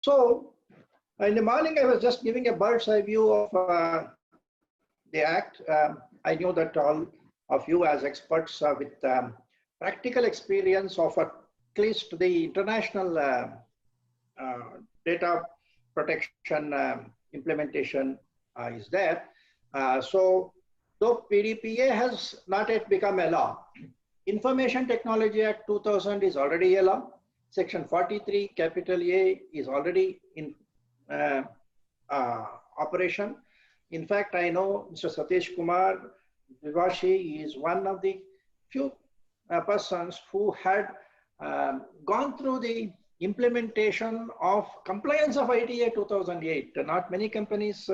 So in the morning, I was just giving a bird's eye view of the act. I knew that all of you as experts with practical experience of at least the international data protection implementation is there. So though PDPA has not yet become a law, Information Technology Act 2000 is already a law. Section 43, capital A is already in operation. In fact, I know Mr. Satish Kumar Vivashi is one of the few persons who had gone through the implementation of compliance of ITA 2008. Not many companies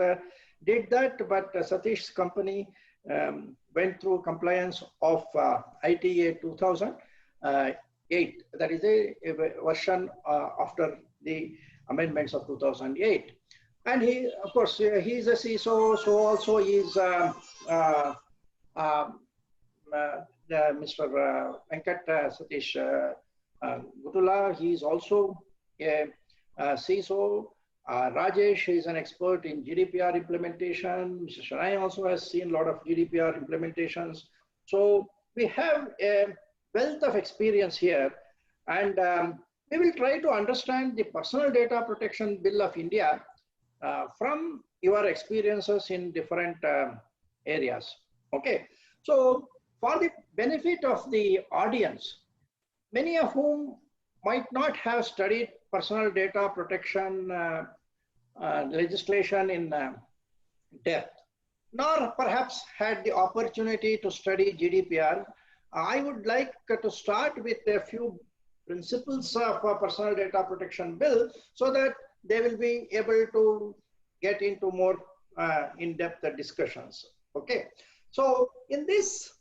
did that, but Satish's company went through compliance of ITA 2008. That is a version after the amendments of 2008. And he, of course, he is a CISO, so also he is Mr. Venkat Satish Gutula. He is also a CISO. Rajesh is an expert in GDPR implementation. Mr. Shanai also has seen a lot of GDPR implementations. So we have a wealth of experience here, and we will try to understand the Personal Data Protection Bill of India from your experiences in different areas. Okay, so for the benefit of the audience, many of whom might not have studied personal data protection legislation in depth, nor perhaps had the opportunity to study GDPR, I would like to start with a few principles of a personal data protection bill so that they will be able to get into more in-depth discussions. Okay, so in this,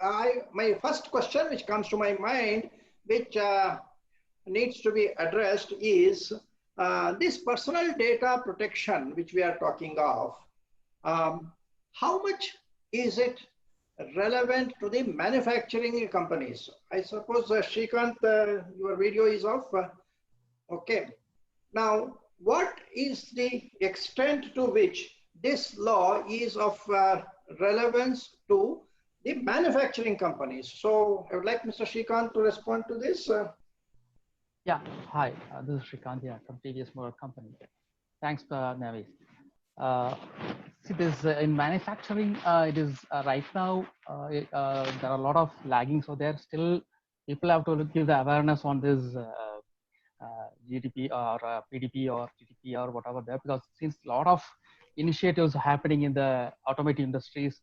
my first question which comes to my mind, which needs to be addressed is this personal data protection which we are talking of, how much is it relevant to the manufacturing companies? I suppose Srikanth, your video is off. Okay. Now, what is the extent to which this law is of relevance to the manufacturing companies? So I would like Mr. Srikanth to respond to this. Yeah, hi, this is Srikanth here from TVS Motor Company. Thanks, Navis. See, this in manufacturing, it is right now, there are a lot of lagging. So there still people have to give the awareness on this GDP or PDP or GDP or whatever there, because since a lot of initiatives are happening in the automotive industries,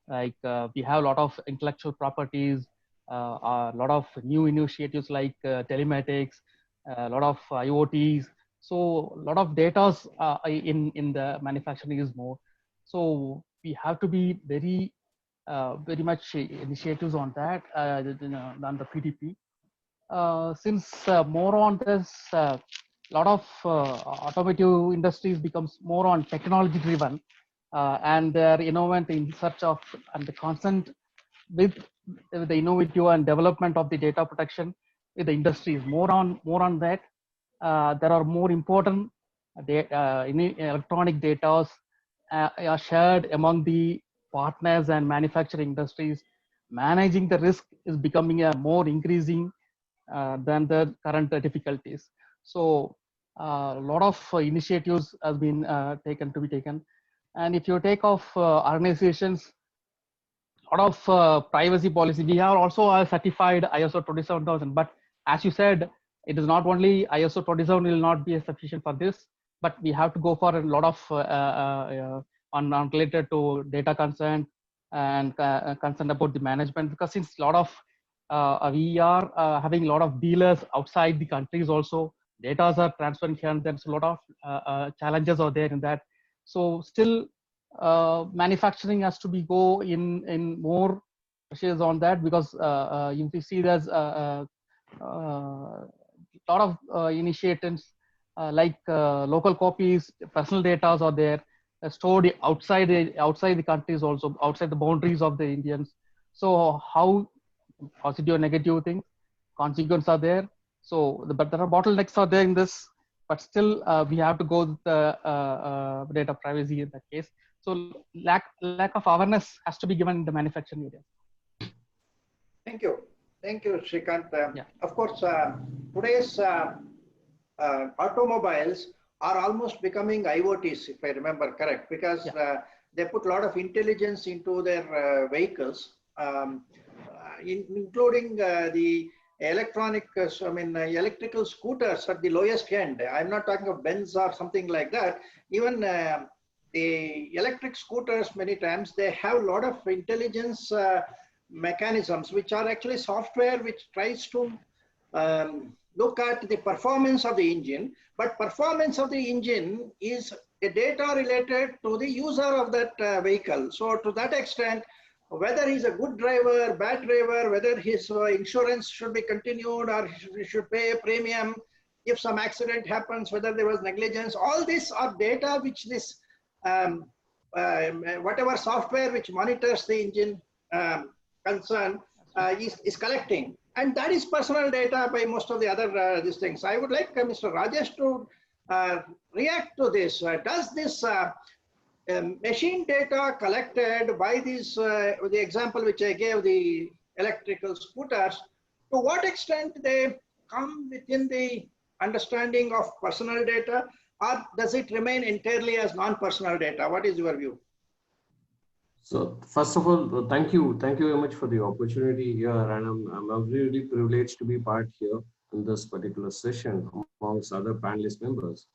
like we have a lot of intellectual properties, a lot of new initiatives like telematics, a lot of IoTs. So a lot of data in the manufacturing is more. So we have to be very much initiatives on that than the PDP. Since more on this, lot of automotive industries becomes more on technology driven, and they're innovative in search of and the constant with the innovative and development of the data protection with the industries. More on that. There are more important electronic data are shared among the partners and manufacturing industries. Managing the risk is becoming a more increasing than the current difficulties. So a lot of initiatives has been taken. And if you take off organizations, a lot of privacy policy, we have also a certified ISO 27000. But as you said, it is not only ISO 27 will not be sufficient for this, but we have to go for a lot of on related to data consent and consent about the management, because since a lot of we are having a lot of dealers outside the countries also, data are transferring here, and there's a lot of challenges are there in that. So still manufacturing has to be go in more shares on that, because you see there's a lot of initiatives like local copies, personal data are there, stored outside the countries also, outside the boundaries of the Indians. So how positive or negative things, consequences are there. So but there are bottlenecks are there in this. but still we have to go with the data privacy in that case. So lack of awareness has to be given in the manufacturing area. Thank you. Thank you, Shrikant. Yeah. Of course, today's automobiles are almost becoming IoTs, if I remember correct, because they put a lot of intelligence into their vehicles, including the electronic, electrical scooters at the lowest end. I'm not talking of Benz or something like that. Even the electric scooters, many times, they have a lot of intelligence mechanisms, which are actually software which tries to look at the performance of the engine, but performance of the engine is a data related to the user of that vehicle. So to that extent, whether he's a good driver, bad driver, whether his insurance should be continued or he should pay a premium, if some accident happens, whether there was negligence, all these are data which this, whatever software which monitors the engine concern is collecting. And that is personal data by most of the other these things. I would like Mr. Rajesh to react to this. Does this machine data collected by these, the example which I gave, the electrical scooters, to what extent they come within the understanding of personal data, or does it remain entirely as non-personal data? What is your view? So first of all, thank you very much for the opportunity here, and I'm really privileged to be part here in this particular session amongst other panelist members.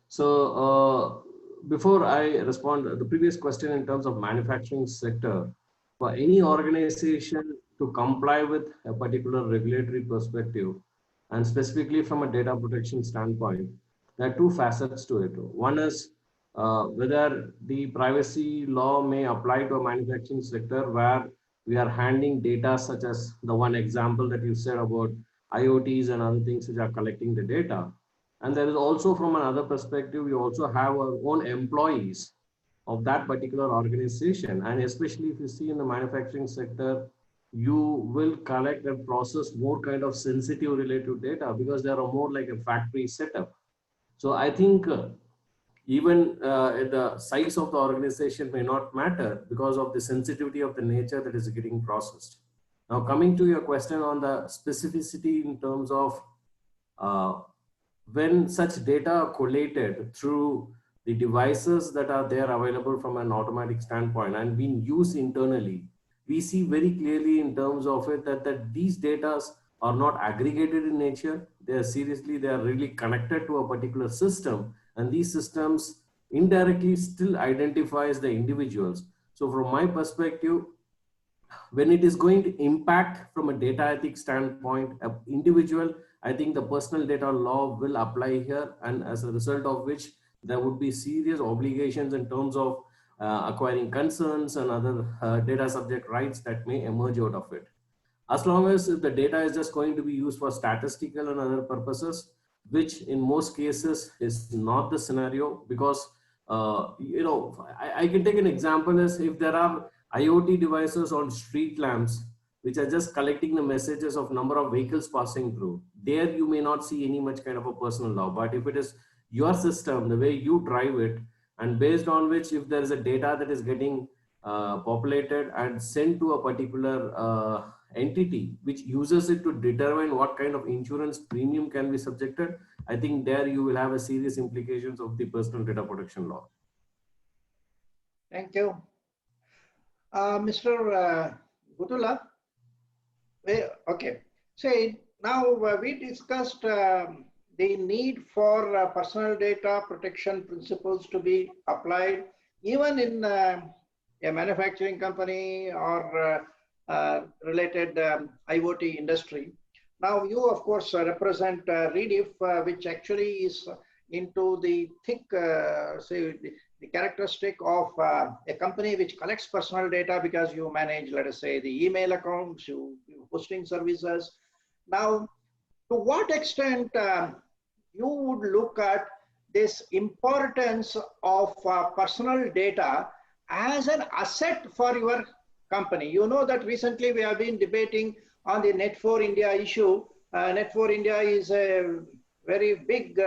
So before I respond to the previous question in terms of manufacturing sector, for any organization to comply with a particular regulatory perspective, and specifically from a data protection standpoint, there are two facets to it. One is whether the privacy law may apply to a manufacturing sector where we are handling data such as the one example that you said about IoTs and other things which are collecting the data. And there is also, from another perspective, we also have our own employees of that particular organization. And especially if you see in the manufacturing sector, you will collect and process more kind of sensitive related data because they are more like a factory setup. So I think even the size of the organization may not matter because of the sensitivity of the nature that is getting processed. Now, coming to your question on the specificity in terms of when such data are collated through the devices that are there available from an automatic standpoint and being used internally, we see very clearly in terms of it that these data are not aggregated in nature. They are really connected to a particular system, and these systems indirectly still identifies the individuals. So from my perspective, when it is going to impact from a data ethics standpoint, an individual, I think the personal data law will apply here, and as a result of which there would be serious obligations in terms of acquiring concerns and other data subject rights that may emerge out of it. As long as if the data is just going to be used for statistical and other purposes, which in most cases is not the scenario, because I can take an example as if there are IoT devices on street lamps which are just collecting the messages of number of vehicles passing through. There you may not see any much kind of a personal law, but if it is your system, the way you drive it, and based on which if there is a data that is getting populated and sent to a particular entity which uses it to determine what kind of insurance premium can be subjected, I think there you will have a serious implications of the personal data protection law. Thank you. Mr. Gutula, okay. So now we discussed the need for personal data protection principles to be applied even in a manufacturing company or related IoT industry. Now you of course represent Rediff, which actually is into the thick, say the characteristic of a company which collects personal data because you manage, let us say, the email accounts, you hosting services. Now, to what extent you would look at this importance of personal data as an asset for your company? You know that recently we have been debating on the Net4 India issue. Net4 India is a very big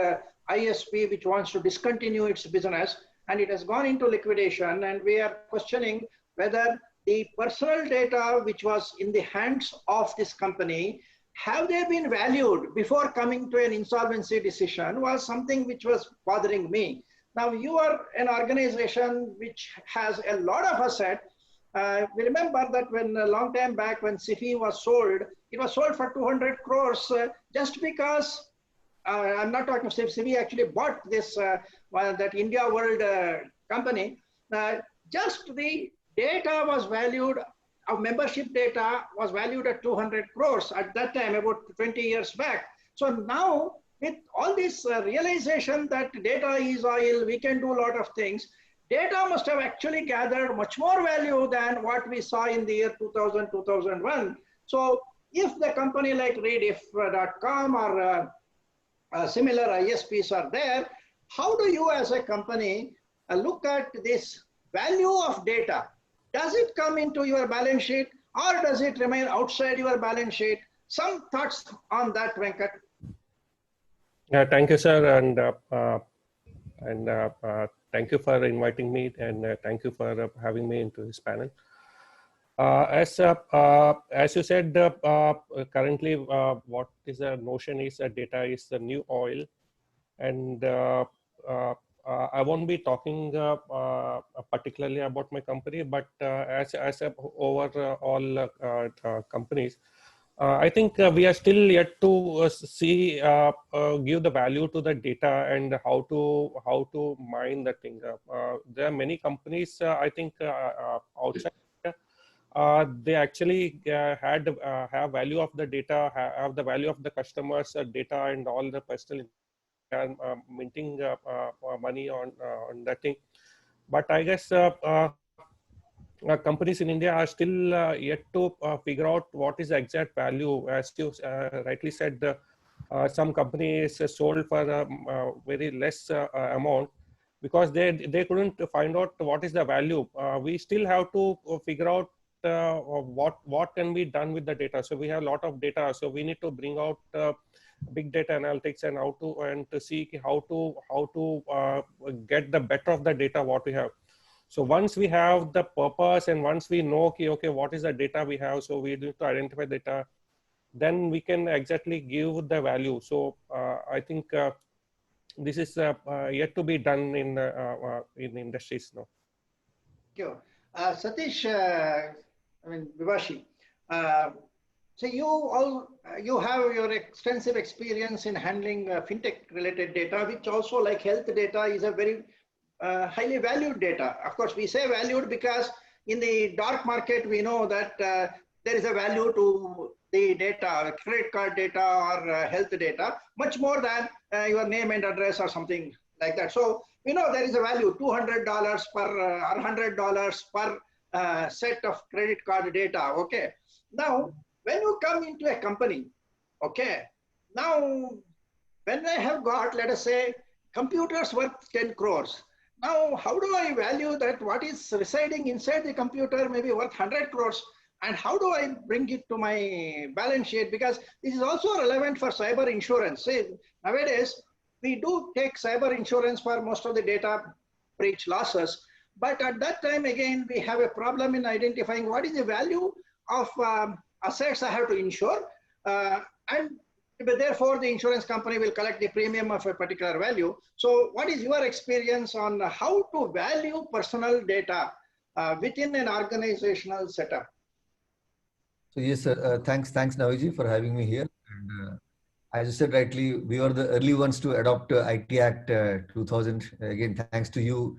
ISP which wants to discontinue its business, and it has gone into liquidation, and we are questioning whether the personal data which was in the hands of this company, have they been valued before coming to an insolvency decision, was something which was bothering me. Now, you are an organization which has a lot of assets. We remember that when a long time back when SIFI was sold, it was sold for 200 crores just because I'm not talking of SIFI actually bought this, that India World company. Just the data was valued, our membership data was valued at 200 crores at that time, about 20 years back. So now with all this realization that data is oil, we can do a lot of things. Data must have actually gathered much more value than what we saw in the year 2000, 2001. So if the company like Rediff.com or similar ISPs are there, how do you as a company look at this value of data? Does it come into your balance sheet or does it remain outside your balance sheet? Some thoughts on that, Venkat? Yeah, thank you, sir, and thank you for inviting me, and thank you for having me into this panel. As you said, currently, what is the notion is that data is the new oil, and I won't be talking particularly about my company, but as a overall companies. I think we are still yet to give the value to the data and how to mine the thing. There are many companies, I think, outside. They actually have value of the data, have the value of the customers' data and all the personal minting money on that thing. But I guess companies in India are still yet to figure out what is the exact value. As you rightly said, some companies sold for very less amount because they couldn't find out what is the value. We still have to figure out what can be done with the data. So we have a lot of data. So we need to bring out big data analytics and to see how to get the better of the data what we have. So once we have the purpose and once we know, okay, what is the data we have, so we need to identify data, then we can exactly give the value. So I think this is yet to be done in industries now. Thank you. Satish, Vivashi, so you have your extensive experience in handling fintech related data, which also like health data is a very highly valued data. Of course, we say valued because in the dark market, we know that there is a value to the data, credit card data or health data, much more than your name and address or something like that. So we know there is a value, $200 per or $100 per set of credit card data. Okay. Now, when you come into a company, okay, now when I have got, let us say, computers worth 10 crores. Now, how do I value that what is residing inside the computer may be worth 100 crores? And how do I bring it to my balance sheet? Because this is also relevant for cyber insurance. See, nowadays, we do take cyber insurance for most of the data breach losses. But at that time, again, we have a problem in identifying what is the value of assets I have to insure. But therefore, the insurance company will collect the premium of a particular value. So what is your experience on how to value personal data within an organizational setup? So yes, sir. Thanks, Naviji, for having me here. And as you said rightly, we were the early ones to adopt IT Act 2000. Again, thanks to you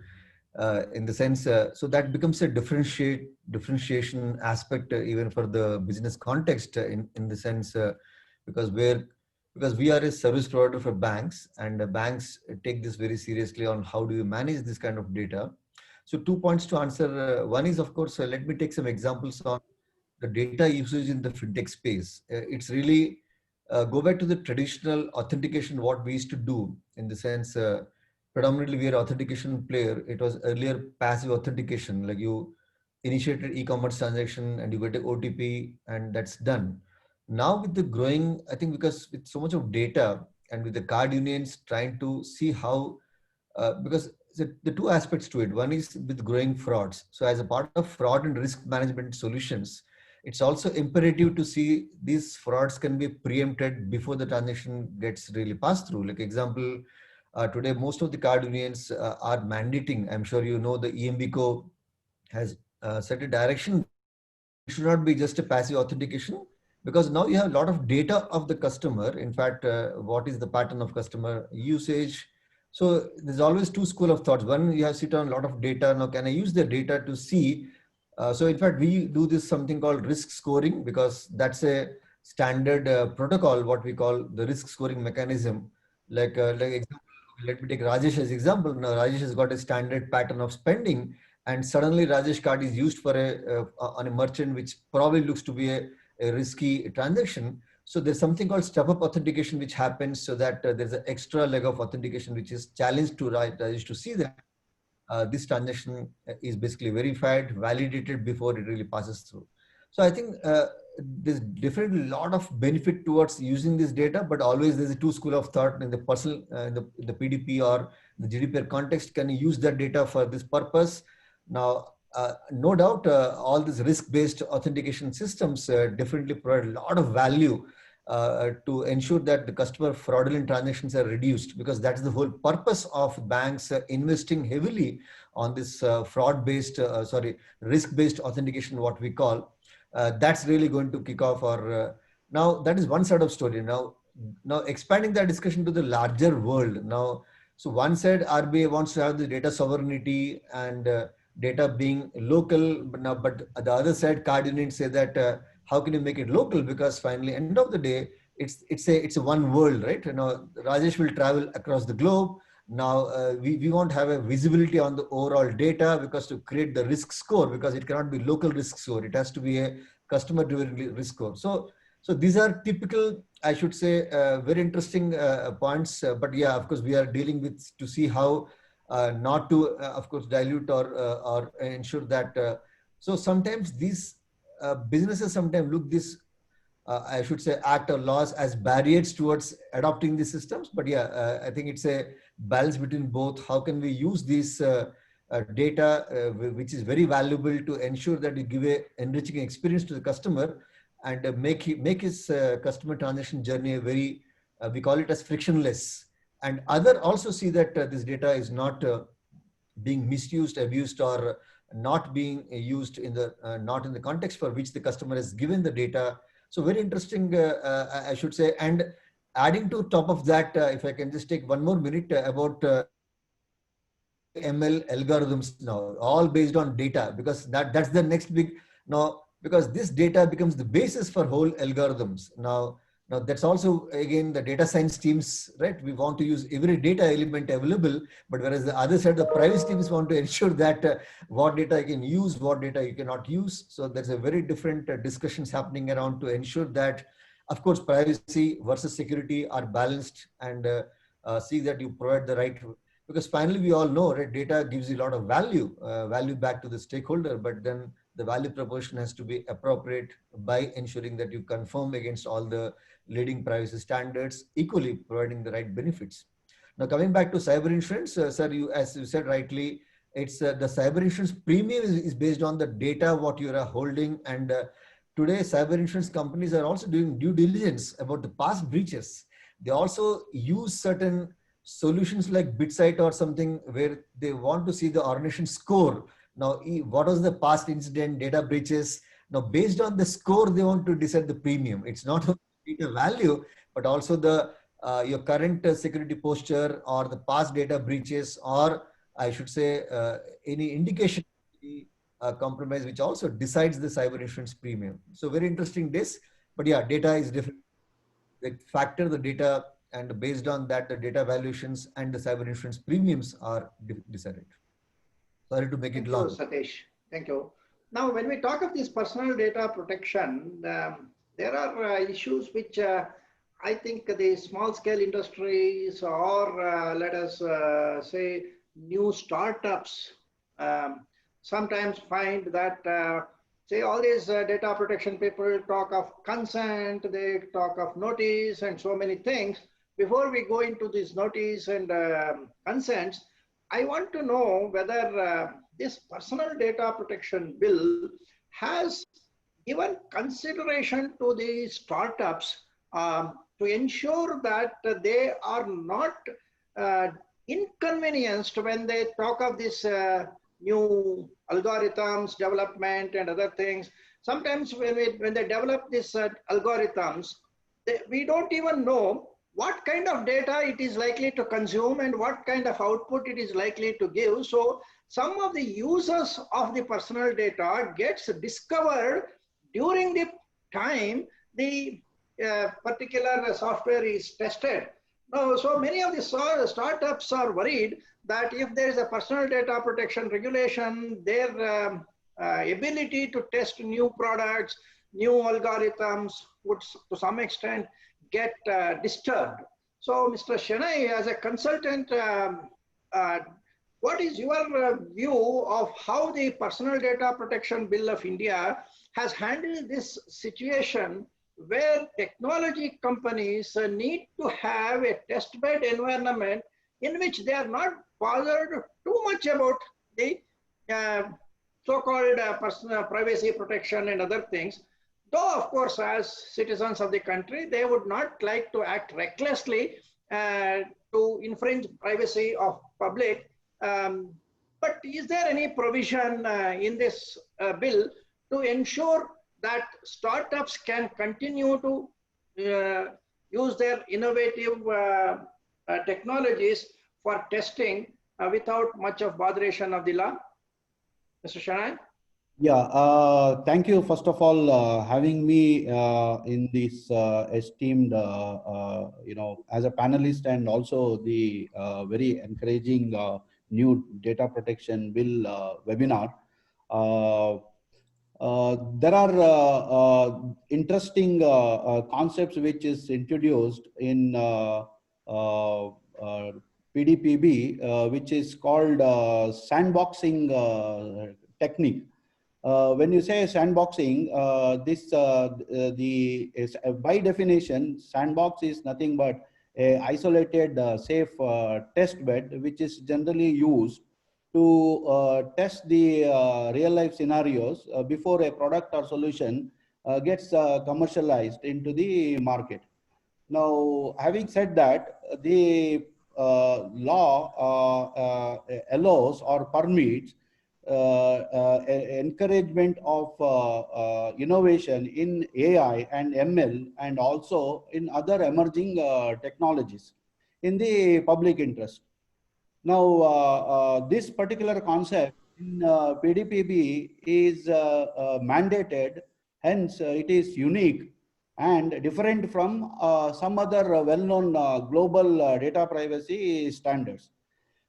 in the sense. So that becomes a differentiation aspect even for the business context in the sense because we are a service provider for banks, and banks take this very seriously on how do you manage this kind of data. So 2 points to answer. One is, of course, let me take some examples on the data usage in the fintech space. It's really go back to the traditional authentication, what we used to do in the sense, predominantly we are authentication player. It was earlier passive authentication, like you initiated e-commerce transaction and you get an OTP and that's done. Now with the growing, I think because with so much of data and with the card unions trying to see how, because the two aspects to it. One is with growing frauds. So as a part of fraud and risk management solutions, it's also imperative to see these frauds can be preempted before the transaction gets really passed through. Like example, today most of the card unions are mandating. I'm sure you know the EMBCO has set a direction that it should not be just a passive authentication, because now you have a lot of data of the customer. In fact, what is the pattern of customer usage? So there's always two school of thoughts. One, you have sit on a lot of data. Now, can I use the data to see? So in fact, we do this something called risk scoring, because that's a standard protocol, what we call the risk scoring mechanism. Like example, let me take Rajesh as example. Now Rajesh has got a standard pattern of spending, and suddenly Rajesh card is used for on a merchant which probably looks to be a risky transaction. So there's something called step-up authentication which happens, so that there's an extra leg of authentication which is challenged to Rajesh to see that this transaction is basically verified, validated before it really passes through. So I think there's definitely a lot of benefit towards using this data, but always there's a two school of thought in the personal, in the PDP or the GDPR context. Can you use that data for this purpose? Now, no doubt, all these risk-based authentication systems definitely provide a lot of value to ensure that the customer fraudulent transactions are reduced, because that's the whole purpose of banks investing heavily on this risk-based authentication, what we call. That's really going to kick off our, now that is one side of story. Now expanding that discussion to the larger world. Now, so one side RBI wants to have the data sovereignty and data being local, but the other side card unions say that how can you make it local? Because finally, end of the day, it's a one world, right? You know, Rajesh will travel across the globe. Now we won't have a visibility on the overall data, because to create the risk score, because it cannot be local risk score, it has to be a customer driven risk score. So these are typical, I should say, very interesting points. But yeah, of course, we are dealing with to see how not to, of course, dilute or ensure that. So sometimes these businesses sometimes look this, I should say, act or laws as barriers towards adopting these systems. But yeah, I think it's a balance between both. How can we use these data, which is very valuable, to ensure that you give a enriching experience to the customer, and make his customer transaction journey a very, we call it as frictionless. And other also see that this data is not being misused, abused, or not being used in the not in the context for which the customer has given the data. So very interesting, I should say. And adding to top of that, if I can just take one more minute about AI ML algorithms now, all based on data, because that's the next big now, because this data becomes the basis for whole algorithms. Now that's also again the data science teams, right? We want to use every data element available, but whereas the other side, the privacy teams want to ensure that what data you can use, what data you cannot use. So there's a very different discussions happening around to ensure that, of course, privacy versus security are balanced, and see that you provide the right, because finally we all know, right, data gives you a lot of value back to the stakeholder, but then the value proposition has to be appropriate by ensuring that you conform against all the leading privacy standards, equally providing the right benefits. Now coming back to cyber insurance, sir, you, as you said rightly, it's the cyber insurance premium is based on the data what you are holding, and today cyber insurance companies are also doing due diligence about the past breaches. They also use certain solutions like BitSight or something, where they want to see the organization score. Now, what was the past incident, data breaches? Now, based on the score, they want to decide the premium. It's not only data value, but also the your current security posture, or the past data breaches, or I should say any indication of the compromise, which also decides the cyber insurance premium. So very interesting this, but yeah, data is different. They factor the data, and based on that, the data valuations and the cyber insurance premiums are decided. Sorry to make it long. Thank you, Satish. Thank you. Now, when we talk of this personal data protection, there are issues which I think the small scale industries, or let us say new startups, sometimes find that say all these data protection people talk of consent, they talk of notice and so many things, before we go into this notice and consents, I want to know whether this personal data protection bill has given consideration to the startups to ensure that they are not uh, inconvenienced when they talk of this new algorithms development and other things. Sometimes when they develop these algorithms, we don't even know what kind of data it is likely to consume and what kind of output it is likely to give. So some of the users of the personal data gets discovered during the time the particular software is tested. Now, so many of the startups are worried that if there is a personal data protection regulation, their ability to test new products, new algorithms would to some extent get disturbed. So Mr. Shenoy, as a consultant, what is your view of how the Personal Data Protection Bill of India has handled this situation where technology companies need to have a testbed environment in which they are not bothered too much about the so-called personal privacy protection and other things. Though, of course, as citizens of the country, they would not like to act recklessly to infringe privacy of public. But is there any provision in this bill to ensure that startups can continue to use their innovative technologies for testing without much of botheration of the law? Mr. Shenoy? Yeah, thank you, first of all, having me in this esteemed, as a panelist, and also the very encouraging new data protection bill webinar. There are interesting concepts which is introduced in PDPB, which is called sandboxing technique. When you say sandboxing, by definition, sandbox is nothing but a isolated, safe test bed, which is generally used to test the real life scenarios before a product or solution gets commercialized into the market. Now, having said that, the law allows or permits encouragement of innovation in AI and ML, and also in other emerging technologies in the public interest. Now, this particular concept in PDPB is mandated, hence it is unique and different from some other well-known global data privacy standards.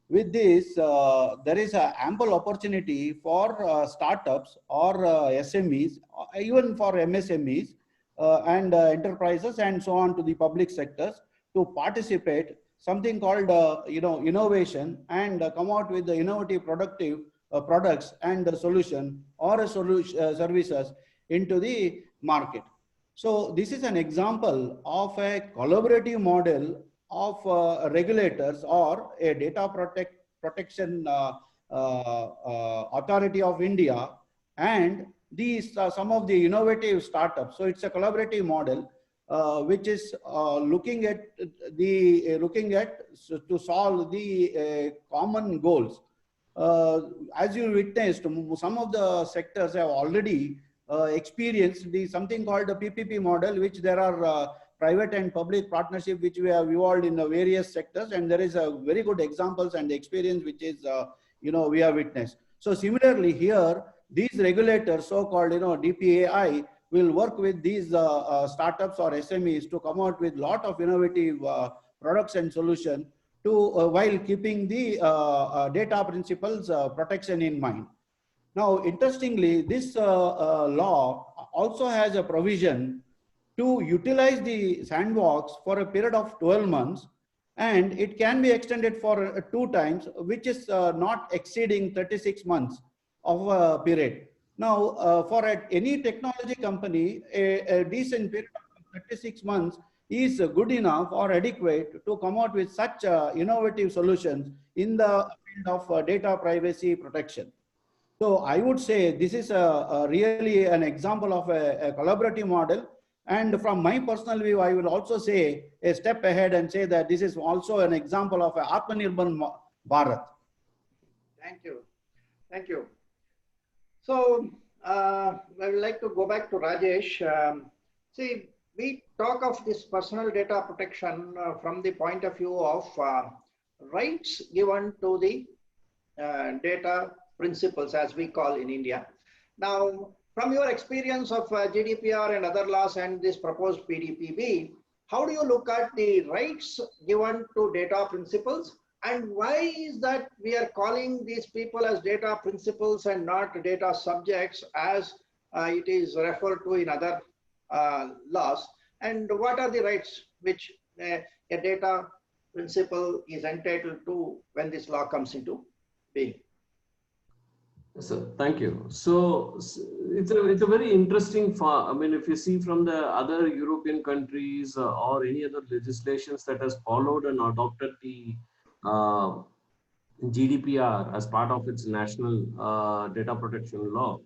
With this, there is an ample opportunity for startups or SMEs, even for MSMEs and enterprises and so on, to the public sectors to participate something called innovation, and come out with the innovative productive products and the solution or services into the market. So this is an example of a collaborative model of regulators or a data protection authority of India and these some of the innovative startups. So it's a collaborative model which is looking at to solve the common goals. As you witnessed, some of the sectors have already experienced something called the PPP model, which there are private and public partnership which we have evolved in various sectors, and there is a very good examples and experience which is we have witnessed. So similarly here, these regulators, so-called DPAI, will work with these startups or SMEs to come out with lot of innovative products and solution to while keeping the data principles protection in mind. Now, interestingly, this law also has a provision to utilize the sandbox for a period of 12 months, and it can be extended for 2 times, which is not exceeding 36 months of a period. Now, for any technology company, a decent period of 36 months is good enough or adequate to come out with such innovative solutions in the field of data privacy protection. So I would say this is a really an example of a collaborative model. And from my personal view, I will also say a step ahead and say that this is also an example of a Atmanirbhar Bharat. Thank you. Thank you. So I would like to go back to Rajesh. See, we talk of this personal data protection from the point of view of rights given to the data principles, as we call in India. Now, from your experience of GDPR and other laws and this proposed FDPPI, how do you look at the rights given to data principles? And why is that we are calling these people as data principles and not data subjects as it is referred to in other laws? And what are the rights which a data principle is entitled to when this law comes into being? So thank you. So it's a very interesting. I mean, if you see from the other European countries or any other legislations that has followed and adopted the GDPR as part of its national data protection law,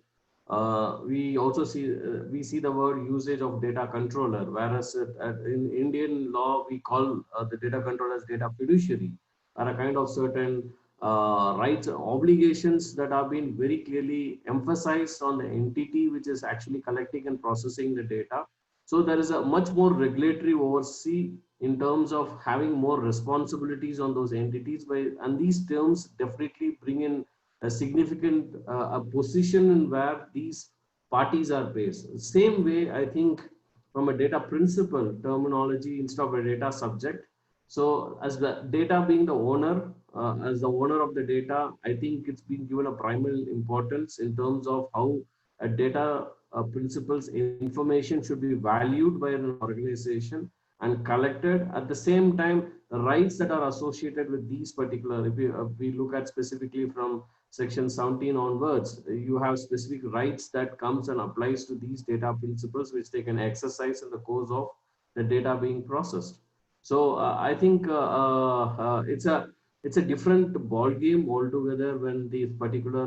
we also see the word usage of data controller, whereas in Indian law we call the data controller as data fiduciary, are a kind of certain rights and obligations that have been very clearly emphasized on the entity which is actually collecting and processing the data. So there is a much more regulatory oversight in terms of having more responsibilities on those entities, and these terms definitely bring in a significant a position in where these parties are based. Same way, I think, from a data principle terminology instead of a data subject. So as the data being the owner, as the owner of the data, I think it's been given a primary importance in terms of how a data principles information should be valued by an organization and collected. At the same time, the rights that are associated with these particular, if we look at specifically from section 17 onwards, you have specific rights that comes and applies to these data principles, which they can exercise in the course of the data being processed. So I think it's a different ball game altogether when the particular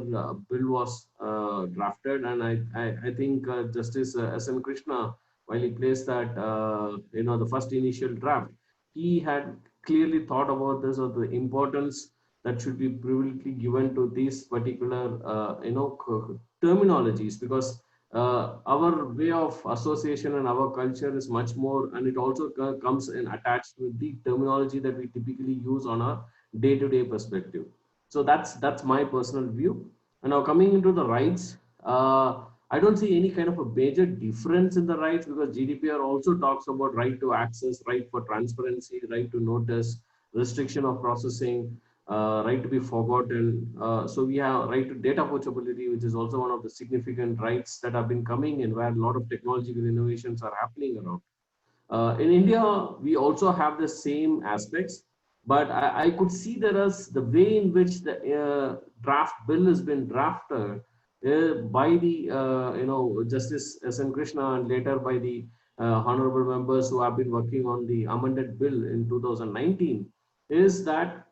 bill was drafted, and I think Justice S.N. Krishna, while he placed that the first initial draft, he had clearly thought about this, or the importance that should be privilegedly given to these particular terminologies, because our way of association and our culture is much more, and it also comes in attached with the terminology that we typically use on a day-to-day perspective. So that's my personal view. And now coming into the rights, I don't see any kind of a major difference in the rights, because GDPR also talks about right to access, right for transparency, right to notice, restriction of processing, right to be forgotten. So we have right to data poachability, which is also one of the significant rights that have been coming in, where a lot of technological innovations are happening around. In India, we also have the same aspects, but I could see there is the way in which the draft bill has been drafted by the Justice S.N. Krishna, and later by the honorable members who have been working on the amended bill in 2019, is that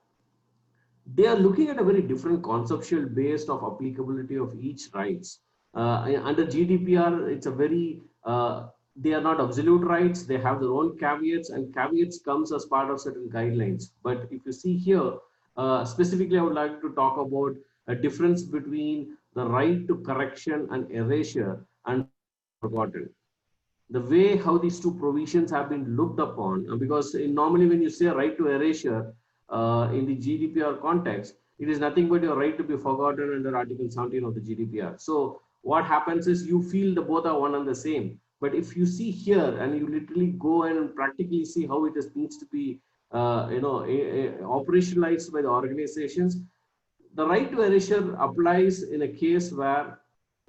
they are looking at a very different conceptual base of applicability of each rights. Under GDPR, it's a very, they are not absolute rights. They have their own caveats, and caveats comes as part of certain guidelines. But if you see here, specifically, I would like to talk about a difference between the right to correction and erasure and forgotten. The way how these two provisions have been looked upon, because normally when you say right to erasure in the GDPR context, it is nothing but your right to be forgotten under Article 17 of the GDPR. So what happens is you feel the both are one and the same. But if you see here and you literally go and practically see how it needs to be operationalized by the organizations, the right to erasure applies in a case where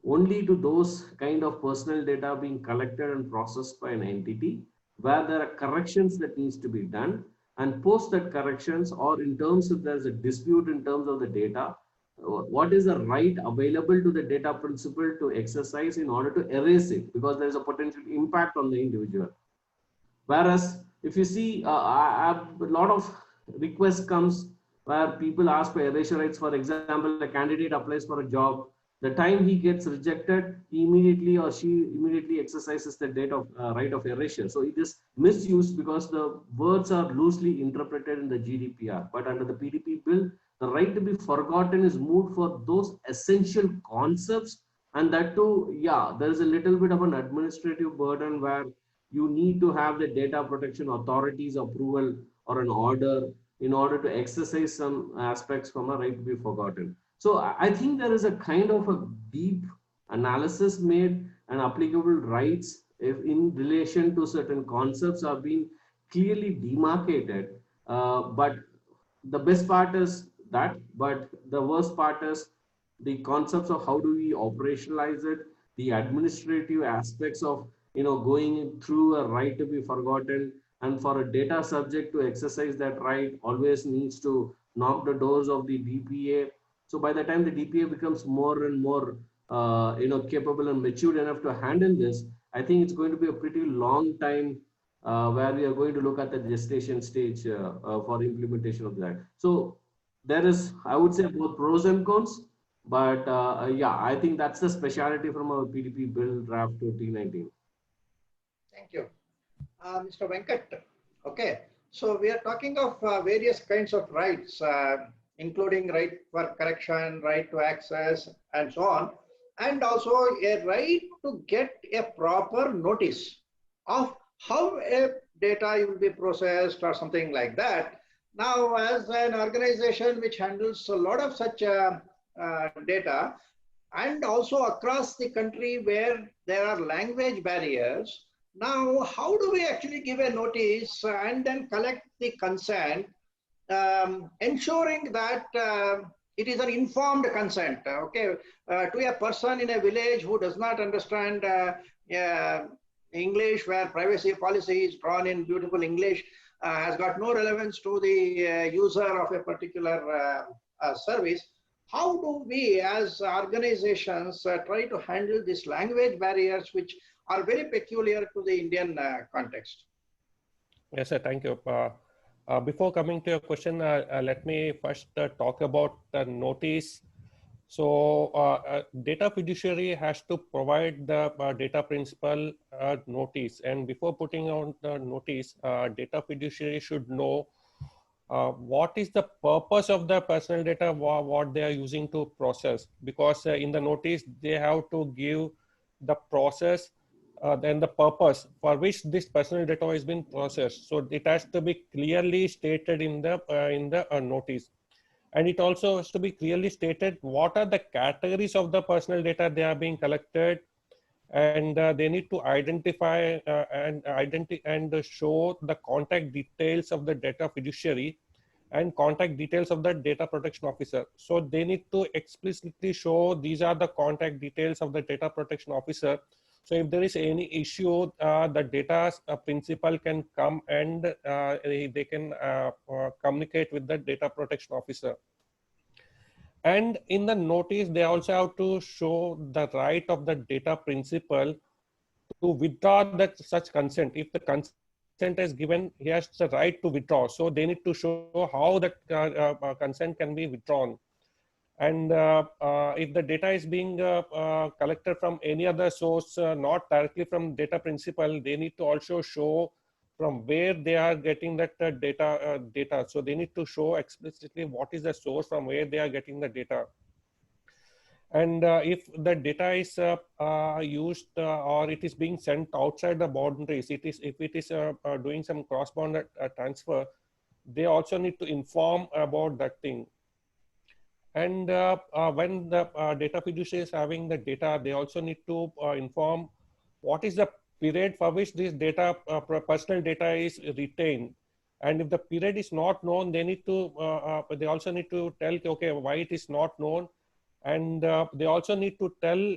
only to those kind of personal data being collected and processed by an entity where there are corrections that needs to be done, and post that corrections, or in terms of there's a dispute in terms of the data, what is the right available to the data principal to exercise in order to erase it, because there is a potential impact on the individual. Whereas if you see, a lot of requests comes where people ask for erasure rights. For example, a candidate applies for a job. The time he gets rejected, he immediately or she immediately exercises the right of erasure. So it is misused because the words are loosely interpreted in the GDPR. But under the PDP bill, the right to be forgotten is moved for those essential concepts, and that too, yeah, there is a little bit of an administrative burden where you need to have the data protection authorities approval or an order in order to exercise some aspects from a right to be forgotten. So I think there is a kind of a deep analysis made, and applicable rights if in relation to certain concepts are being clearly demarcated. But the best part is that, but the worst part is the concepts of how do we operationalize it, the administrative aspects of going through a right to be forgotten, and for a data subject to exercise that right always needs to knock the doors of the DPA. So by the time the DPA becomes more and more capable and matured enough to handle this, I think it's going to be a pretty long time where we are going to look at the gestation stage for implementation of that. So there is, I would say, both pros and cons, but yeah, I think that's the speciality from our PDP bill draft 2019. Thank you. Mr. Venkat, okay. So we are talking of various kinds of rights, including right for correction, right to access, and so on, and also a right to get a proper notice of how a data will be processed or something like that. Now, as an organization which handles a lot of such data, and also across the country where there are language barriers, now how do we actually give a notice and then collect the consent, ensuring that it is an informed consent, okay, to a person in a village who does not understand English, where privacy policy is drawn in beautiful English, has got no relevance to the user of a particular service. How do we as organizations try to handle these language barriers, which are very peculiar to the Indian context? Yes, sir. Thank you. Before coming to your question, let me first talk about the notice. So data fiduciary has to provide the data principal notice, and before putting on the notice, data fiduciary should know what is the purpose of the personal data, what they are using to process, because in the notice they have to give the process, then the purpose for which this personal data is being processed. So it has to be clearly stated in the notice. And it also has to be clearly stated what are the categories of the personal data they are being collected, and they need to identify and show the contact details of the data fiduciary and contact details of the data protection officer. So they need to explicitly show these are the contact details of the data protection officer. So if there is any issue, the data principal can come and they can communicate with the data protection officer. And in the notice, they also have to show the right of the data principal to withdraw that such consent. If the consent is given, he has the right to withdraw. So they need to show how that consent can be withdrawn. And if the data is being collected from any other source, not directly from data principal, they need to also show from where they are getting that data. So they need to show explicitly what is the source from where they are getting the data. And if the data is used or it is being sent outside the boundaries, if it is doing some cross-border transfer, they also need to inform about that thing. And when the data fiduciary is having the data, they also need to inform what is the period for which this data, personal data is retained. And if the period is not known, they need to, they also need to tell, okay, why it is not known. And they also need to tell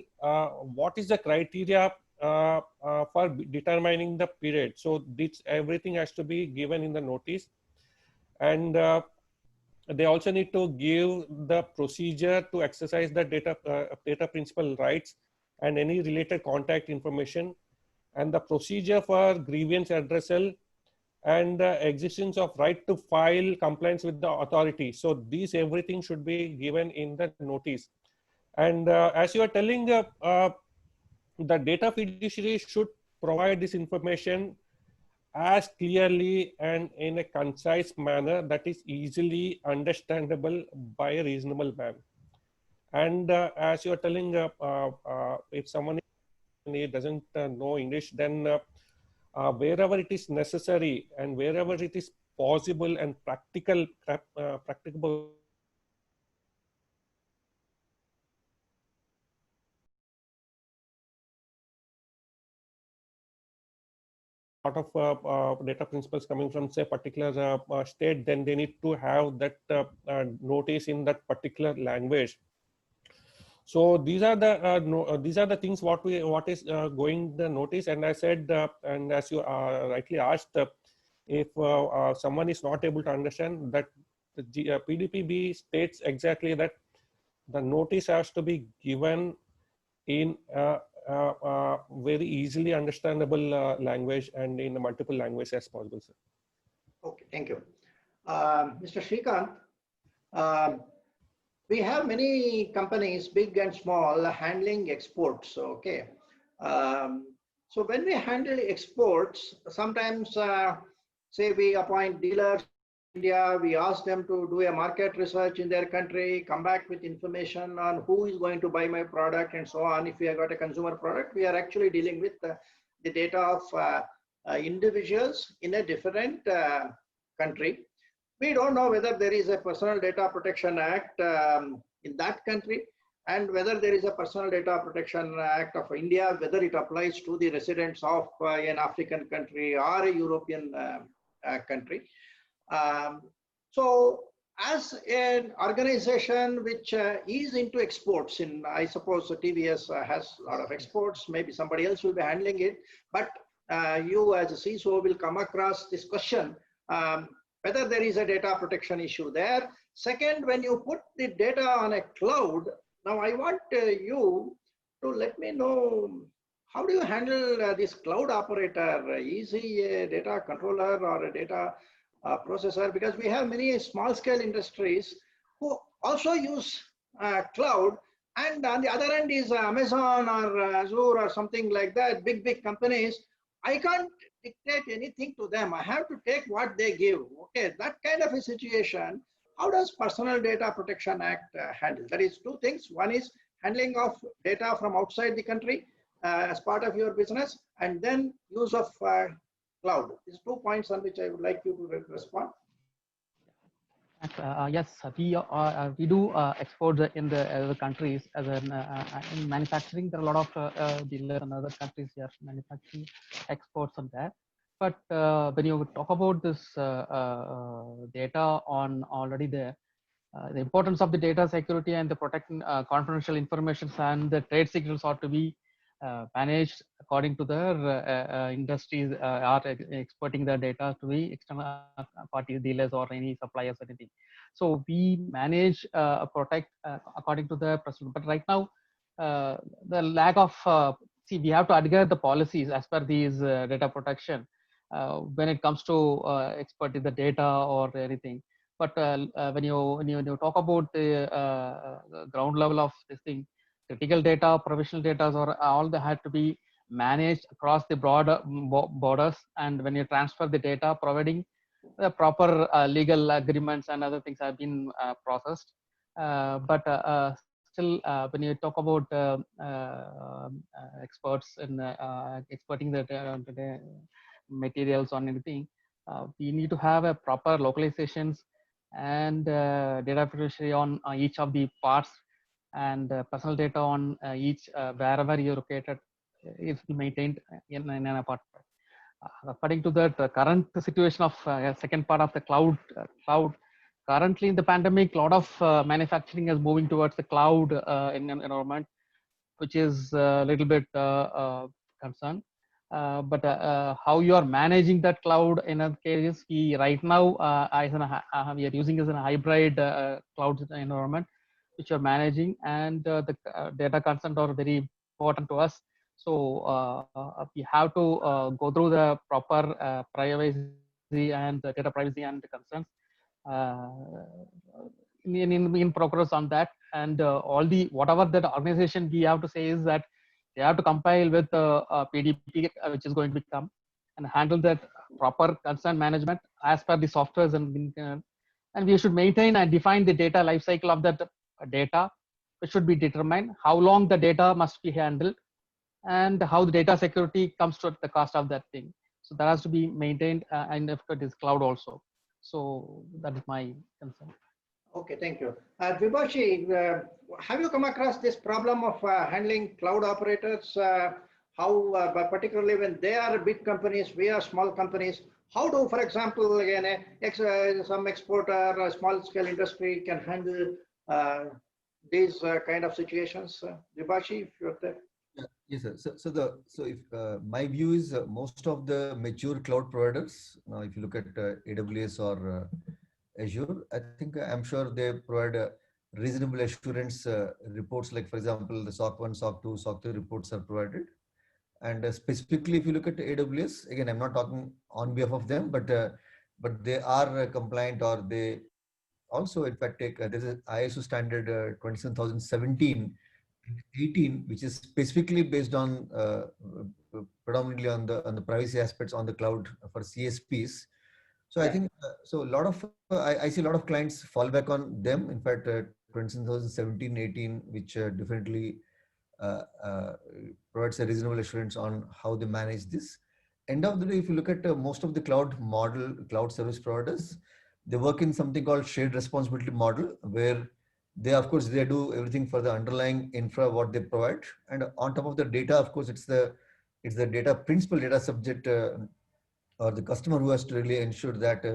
what is the criteria for determining the period. So this, everything has to be given in the notice. And they also need to give the procedure to exercise the data principal rights and any related contact information, and the procedure for grievance addressal, and existence of right to file complaints with the authority. So these everything should be given in the notice. And as you are telling, the data fiduciary should provide this information as clearly and in a concise manner that is easily understandable by a reasonable man. And as you are telling, if someone doesn't know English, then wherever it is necessary and wherever it is possible and practicable, lot of data principles coming from say particular state, then they need to have that notice in that particular language. So these are the these are the things what is going the notice. And I said, and as you rightly asked, if someone is not able to understand that, the PDPB states exactly that the notice has to be given in very easily understandable language and in multiple languages as possible, sir. Okay, thank you. Mr. Srikanth, um, we have many companies, big and small, handling exports. Okay. So when we handle exports, sometimes say we appoint dealers in India, we ask them to do a market research in their country, come back with information on who is going to buy my product and so on. If we have got a consumer product, we are actually dealing with the data of individuals in a different country. We don't know whether there is a Personal Data Protection Act in that country, and whether there is a Personal Data Protection Act of India, whether it applies to the residents of an African country or a European country. So as an organization which is into exports, I suppose TVS has a lot of exports, maybe somebody else will be handling it, but you as a CISO will come across this question, whether there is a data protection issue there. Second, when you put the data on a cloud, now I want you to let me know, how do you handle this cloud operator? Is he a data controller or a data processor? Because we have many small scale industries who also use cloud, and on the other end is Amazon or Azure or something like that, big companies. I can't dictate anything to them. I have to take what they give. Okay, that kind of a situation, how does Personal Data Protection Act handle? That is two things. One is handling of data from outside the country as part of your business, and then use of cloud. These 2 points on which I would like you to respond. Yes, we do export in the other countries. As in manufacturing, there are a lot of dealers in other countries here manufacturing exports on that. But when you talk about this data on already there, the importance of the data security and the protecting confidential information and the trade secrets ought to be managed according to their industries are exporting their data to the external parties, dealers or any suppliers or anything. So we manage protect according to the president. But right now, the lack of see, we have to adhere the policies as per these data protection when it comes to exporting the data or anything. But when you talk about the ground level of this thing, critical data, professional data, or all that had to be managed across the broader borders. And when you transfer the data, providing the proper legal agreements and other things have been processed. But still, when you talk about experts in exporting the materials on anything, we need to have a proper localizations and data fiduciary on each of the parts, and personal data on each wherever you're located is maintained in an apartment. According to the current situation of second part of the cloud, currently in the pandemic, a lot of manufacturing is moving towards the cloud environment, which is a little bit concerned. But how you are managing that cloud in other cases, we right now we are using as a hybrid cloud environment, which you are managing, and the data consent are very important to us. So we have to go through the proper privacy and data privacy and concerns uh, in progress on that. And all the whatever that organization we have to say is that they have to compile with PDP, which is going to become, and handle that proper concern management as per the softwares, and we should maintain and define the data life cycle of that data, which should be determined how long the data must be handled and how the data security comes to the cost of that thing. So that has to be maintained, and if it is cloud also. So that is my concern. Okay, thank you. Vibashi, have you come across this problem of handling cloud operators? How, but particularly when they are big companies, we are small companies. How do, for example, again, some exporter, a small scale industry can handle these kind of situations? Vibashi, if you're there. Yeah, yes, sir. So if my view is most of the mature cloud providers, now if you look at AWS or Azure, I think I'm sure they provide reasonable assurance reports, like for example, the SOC 1, SOC 2, SOC 3 reports are provided. And specifically, if you look at AWS, again, I'm not talking on behalf of them, but they are compliant, or they also, in fact, take there's an ISO standard 27017 18, which is specifically based on predominantly on the privacy aspects on the cloud for CSPs. So I Yeah. think so a lot of I see a lot of clients fall back on them. In fact, 2017, 18, which definitely uh, uh, provides a reasonable assurance on how they manage this. End of the day, if you look at most of the cloud service providers, they work in something called shared responsibility model, where they, of course, they do everything for the underlying infra what they provide, and on top of the data, of course, it's the data principal data subject or the customer who has to really ensure that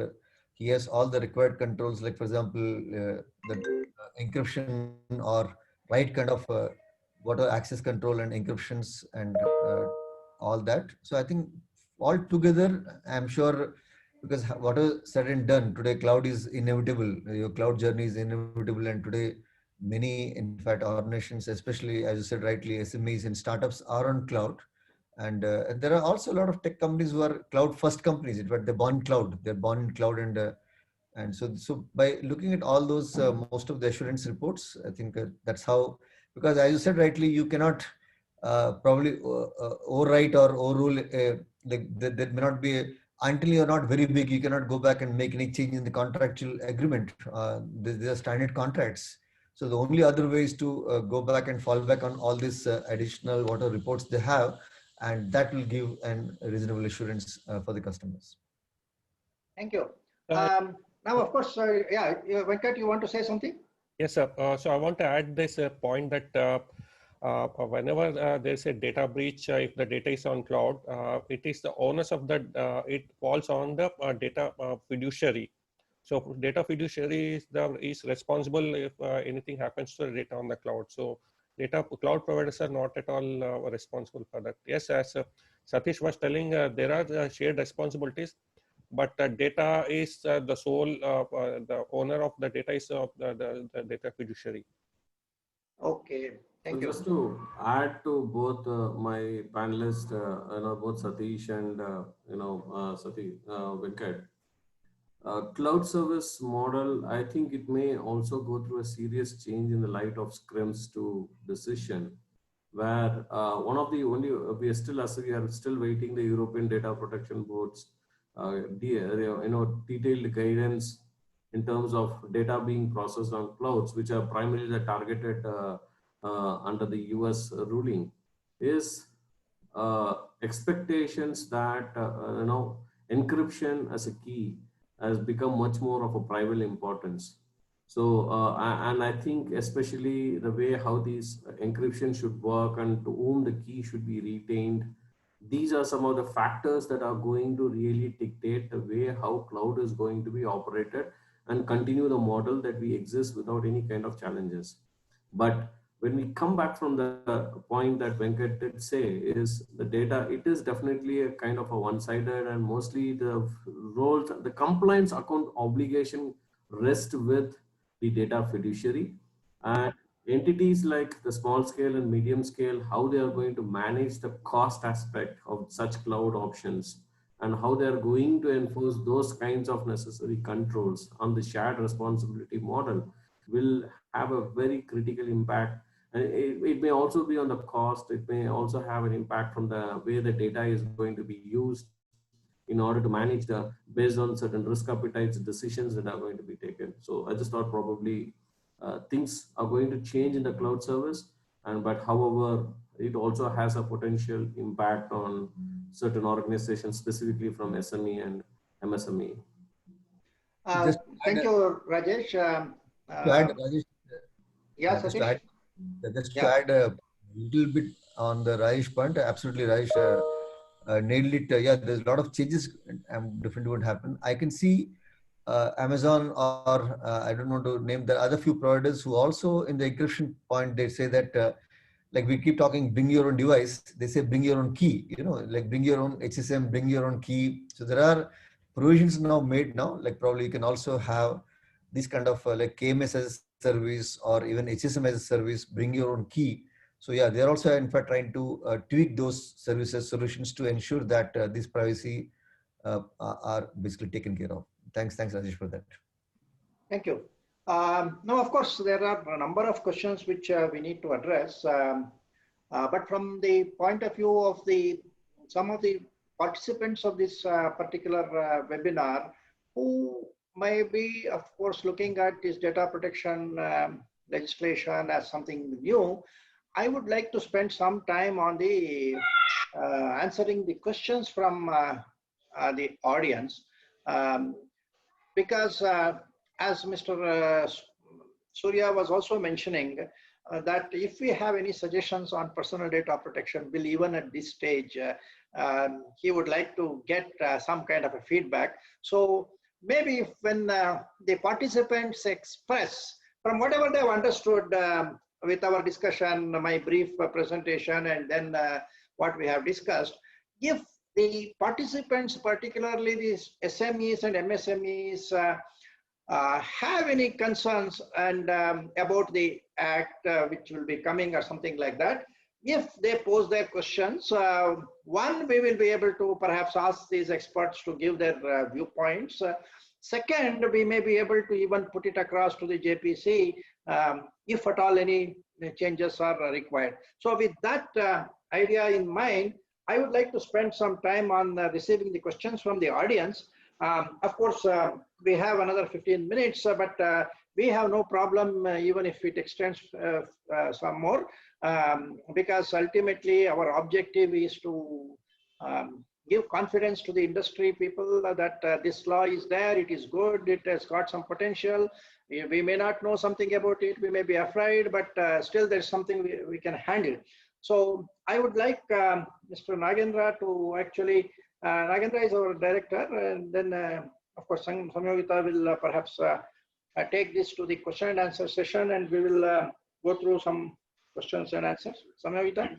he has all the required controls, like for example, the encryption or right kind of what are access control and encryptions and all that. So I think all together, I'm sure, because what is said and done today, cloud is inevitable. Your cloud journey is inevitable, and today many, in fact, organizations, especially as you said rightly, SMEs and startups are on cloud. And there are also a lot of tech companies who are cloud first companies. In fact, they're born in cloud. They're born in cloud, and so by looking at all those most of the assurance reports, I think that's how, because as you said rightly, you cannot probably overwrite or overrule like there may not be until you're not very big, you cannot go back and make any change in the contractual agreement. These are standard contracts. So the only other way is to go back and fall back on all these additional water reports they have, and that will give an reasonable assurance for the customers. Thank you. Uh, Now, of course, Venkat, you want to say something? Yes, sir. So I want to add this point that whenever there's a data breach, if the data is on cloud, it is the onus of the, it falls on the data fiduciary. So data fiduciary is responsible if anything happens to the data on the cloud. So cloud providers are not at all responsible for that. Yes, as Satish was telling, there are shared responsibilities, but data is the sole, the owner of the data is the data fiduciary. Okay, thank So you. just to add to both my panelists, both Satish and Venkat, cloud service model, I think it may also go through a serious change in the light of Scrum's to decision, where one of the only, we are still, as we are still waiting the European Data Protection Board's detailed guidance in terms of data being processed on clouds, which are primarily targeted under the US ruling, is expectations that encryption as a key has become much more of a primal importance. So and I think especially the way how these encryption should work and to whom the key should be retained, these are some of the factors that are going to really dictate the way how cloud is going to be operated and continue the model that we exist without any kind of challenges. But when we come back from the point that Venkat did say, is the data, it is definitely a kind of a one-sided, and mostly the roles, the compliance account obligation rest with the data fiduciary, and entities like the small scale and medium scale, how they are going to manage the cost aspect of such cloud options and how they are going to enforce those kinds of necessary controls on the shared responsibility model will have a very critical impact. And it may also be on the cost. It may also have an impact from the way the data is going to be used in order to manage the, based on certain risk appetites, decisions that are going to be taken. So I just thought probably things are going to change in the cloud service, and but however, it also has a potential impact on certain organizations, specifically from SME and MSME. Just Thank add, you, Rajesh. to add, Rajesh, Yeah, just to Satish. add, just to Yeah. add a little bit on the Rajesh point, absolutely Rajesh nailed it. Yeah, there's a lot of changes and different would happen. I can see Amazon or I don't want to name the other few providers who also in the encryption point, they say that like we keep talking, bring your own device. They say bring your own key, like bring your own HSM, bring your own key. So there are provisions now made now, like probably you can also have this kind of like KMS as a service or even HSM as a service, bring your own key. So yeah, they're also in fact trying to tweak those services solutions to ensure that this privacy are basically taken care of. Thanks Rajesh for that. Thank you. Now, of course, there are a number of questions which we need to address. But from the point of view of some of the participants of this particular webinar, who may be, of course, looking at this data protection legislation as something new, I would like to spend some time on the answering the questions from the audience. Because as Mr. Surya was also mentioning, that if we have any suggestions on personal data protection bill, even at this stage, he would like to get some kind of a feedback. So maybe when the participants express from whatever they have understood with our discussion, my brief presentation, and then what we have discussed, if the participants, particularly these SMEs and MSMEs, have any concerns and about the act which will be coming or something like that, if they pose their questions, one, we will be able to perhaps ask these experts to give their viewpoints. Second, we may be able to even put it across to the JPC if at all any changes are required. So with that idea in mind, I would like to spend some time on receiving the questions from the audience. Of course, we have another 15 minutes, but we have no problem even if it extends some more, because ultimately our objective is to give confidence to the industry people that this law is there, it is good, it has got some potential. We may not know something about it, we may be afraid, but still there's something we can handle. So I would like Mr. Nagendra to actually, Nagendra is our director, and then of course Samyogita will perhaps take this to the question and answer session, and we will go through some questions and answers. Samyogita?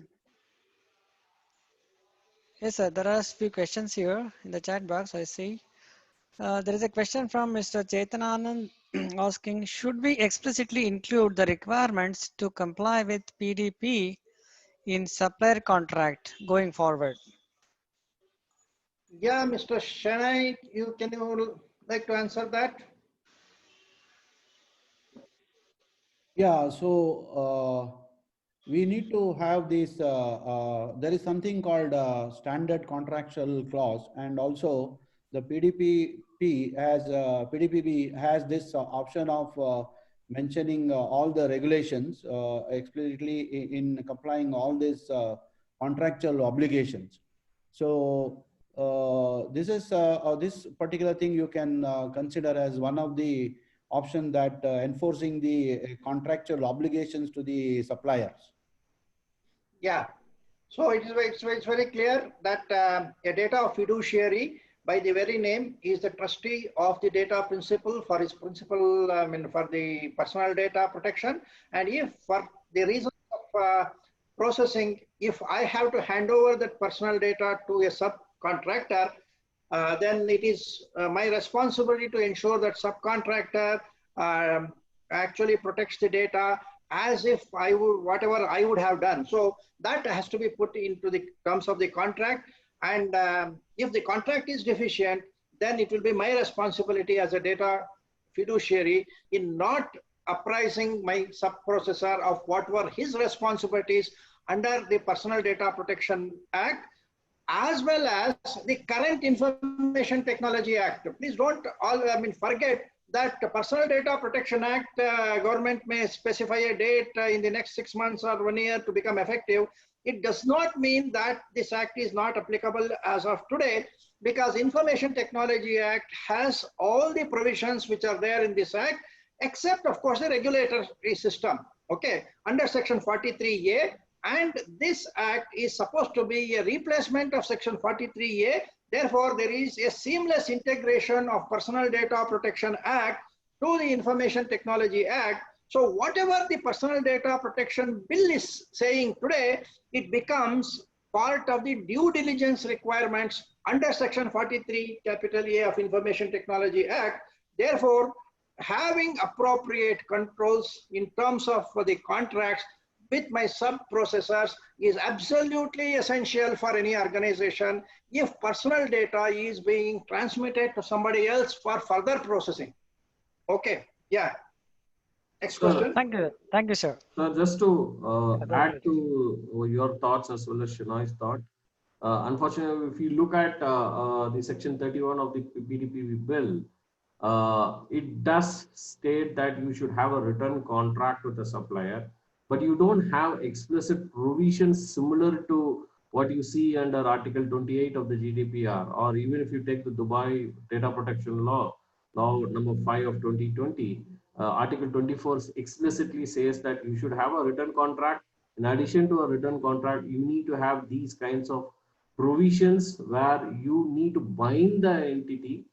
Yes, sir. There are a few questions here in the chat box, I see. There is a question from Mr. Chetananand asking, should we explicitly include the requirements to comply with PDP in supplier contract going forward? Yeah, Mr. Shanai, can you like to answer that? Yeah, so we need to have this, there is something called standard contractual clause, and also the PDPP has this option of mentioning all the regulations explicitly in complying all these contractual obligations. So this particular thing you can consider as one of the option that enforcing the contractual obligations to the suppliers. Yeah, so it's very clear that a data fiduciary, by the very name, is the trustee of the data principal for his principal, for the personal data protection. And if for the reason of processing, if I have to hand over that personal data to a subcontractor, then it is my responsibility to ensure that subcontractor actually protects the data as if I would, whatever I would have done. So that has to be put into the terms of the contract. And if the contract is deficient, then it will be my responsibility as a data fiduciary in not apprising my sub-processor of what were his responsibilities under the Personal Data Protection Act, as well as the current Information Technology Act. Please don't forget that the Personal Data Protection Act, government may specify a date in the next 6 months or 1 year to become effective. It does not mean that this act is not applicable as of today, because Information Technology Act has all the provisions which are there in this act, except of course the regulatory system, okay, under section 43A. And this act is supposed to be a replacement of section 43A. Therefore, there is a seamless integration of Personal Data Protection Act to the Information Technology Act. So whatever the Personal Data Protection Bill is saying today, it becomes part of the due diligence requirements under section 43 capital A of Information Technology Act. Therefore, having appropriate controls in terms of the contracts with my sub-processors is absolutely essential for any organization if personal data is being transmitted to somebody else for further processing. Okay, yeah. Next question. Thank you, sir. So just to add to your thoughts as well as Shinoy's thought, unfortunately, if you look at the section 31 of the PDPP bill, it does state that you should have a written contract with the supplier, but you don't have explicit provisions similar to what you see under Article 28 of the GDPR, or even if you take the Dubai Data Protection Law, Law number 5 of 2020, Article 24 explicitly says that you should have a written contract. In addition to a written contract, you need to have these kinds of provisions where you need to bind the entity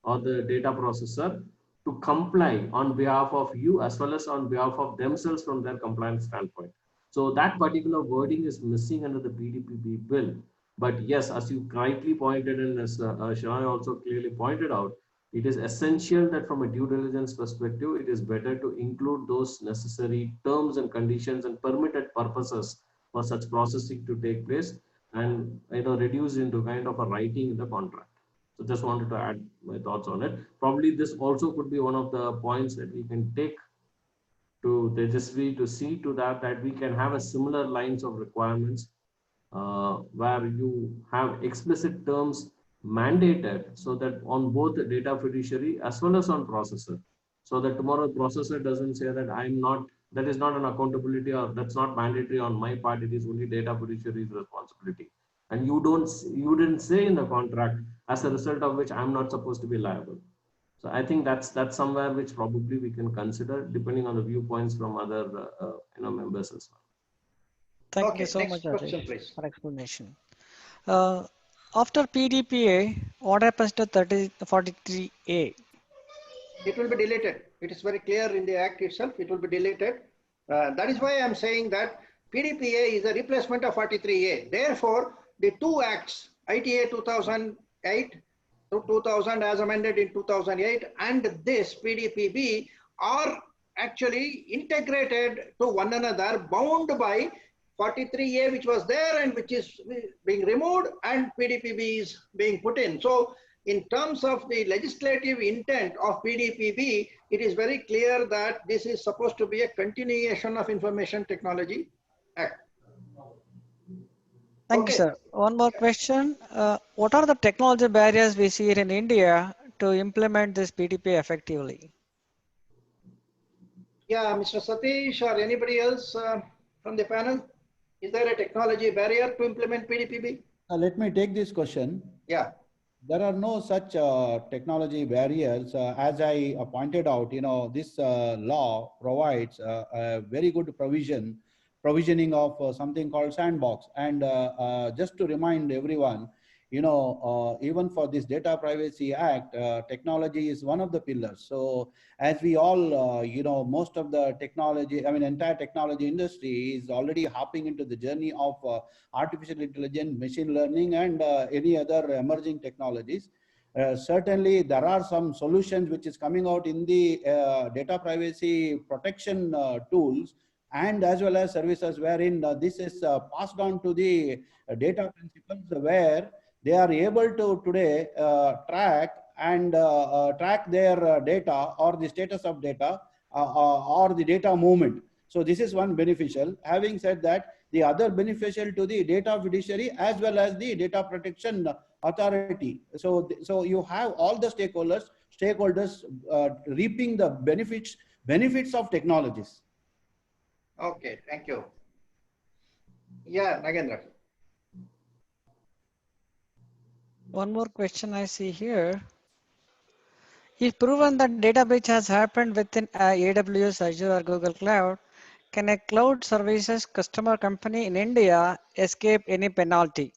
or the data processor to comply on behalf of you as well as on behalf of themselves from their compliance standpoint. So that particular wording is missing under the PDPP bill. But yes, as you rightly pointed and as Shinoy also clearly pointed out, it is essential that from a due diligence perspective, it is better to include those necessary terms and conditions and permitted purposes for such processing to take place, and reduce into kind of a writing in the contract. So just wanted to add my thoughts on it. Probably this also could be one of the points that we can take to Tejasvi to see to that we can have a similar lines of requirements where you have explicit terms mandated so that on both the data fiduciary as well as on processor, so that tomorrow processor doesn't say that that is not an accountability or that's not mandatory on my part, it is only data fiduciary's responsibility. And you didn't say in the contract, as a result of which I'm not supposed to be liable. So I think that's somewhere which probably we can consider depending on the viewpoints from other members as well. Thank you so much, Rajesh, for explanation. After PDPA, what happens to 43A? It will be deleted. It is very clear in the act itself. It will be deleted. That is why I'm saying that PDPA is a replacement of 43A. Therefore, the two acts, ITA 2008 to 2000 as amended in 2008 and this PDPB are actually integrated to one another, bound by 43A which was there and which is being removed, and PDPB is being put in. So in terms of the legislative intent of PDPB, it is very clear that this is supposed to be a continuation of Information Technology Act. Thank you, sir. One more question. What are the technology barriers we see here in India to implement this PDPA effectively? Yeah, Mr. Satish or anybody else from the panel? Is there a technology barrier to implement PDPB? Let me take this question. Yeah. There are no such technology barriers. As I pointed out, this law provides a very good provisioning of something called sandbox. And just to remind everyone, even for this Data Privacy Act, technology is one of the pillars. So as we all, most of the technology, entire technology industry is already hopping into the journey of artificial intelligence, machine learning, and any other emerging technologies. Certainly, there are some solutions which is coming out in the data privacy protection tools, and as well as services wherein this is passed on to the data principals, where they are able to today track and track their data or the status of data or the data movement. So this is one beneficial. Having said that, the other beneficial to the data fiduciary as well as the data protection authority. So you have all the stakeholders reaping the benefits of technologies. Okay, thank you. Yeah, Nagendra. One more question I see here. If proven that data breach has happened within AWS, Azure, or Google Cloud, can a cloud services customer company in India escape any penalty?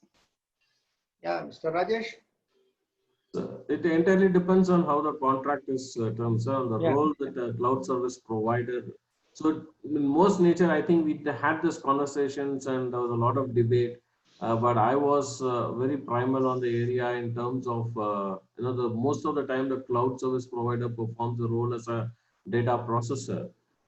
Yeah, Mr. Rajesh. So it entirely depends on how the contract is terms, the Yeah. role that the cloud service provider. So in most nature, I think we had these conversations and there was a lot of debate. But I was very primal on the area in terms of, the most of the time the cloud service provider performs the role as a data processor.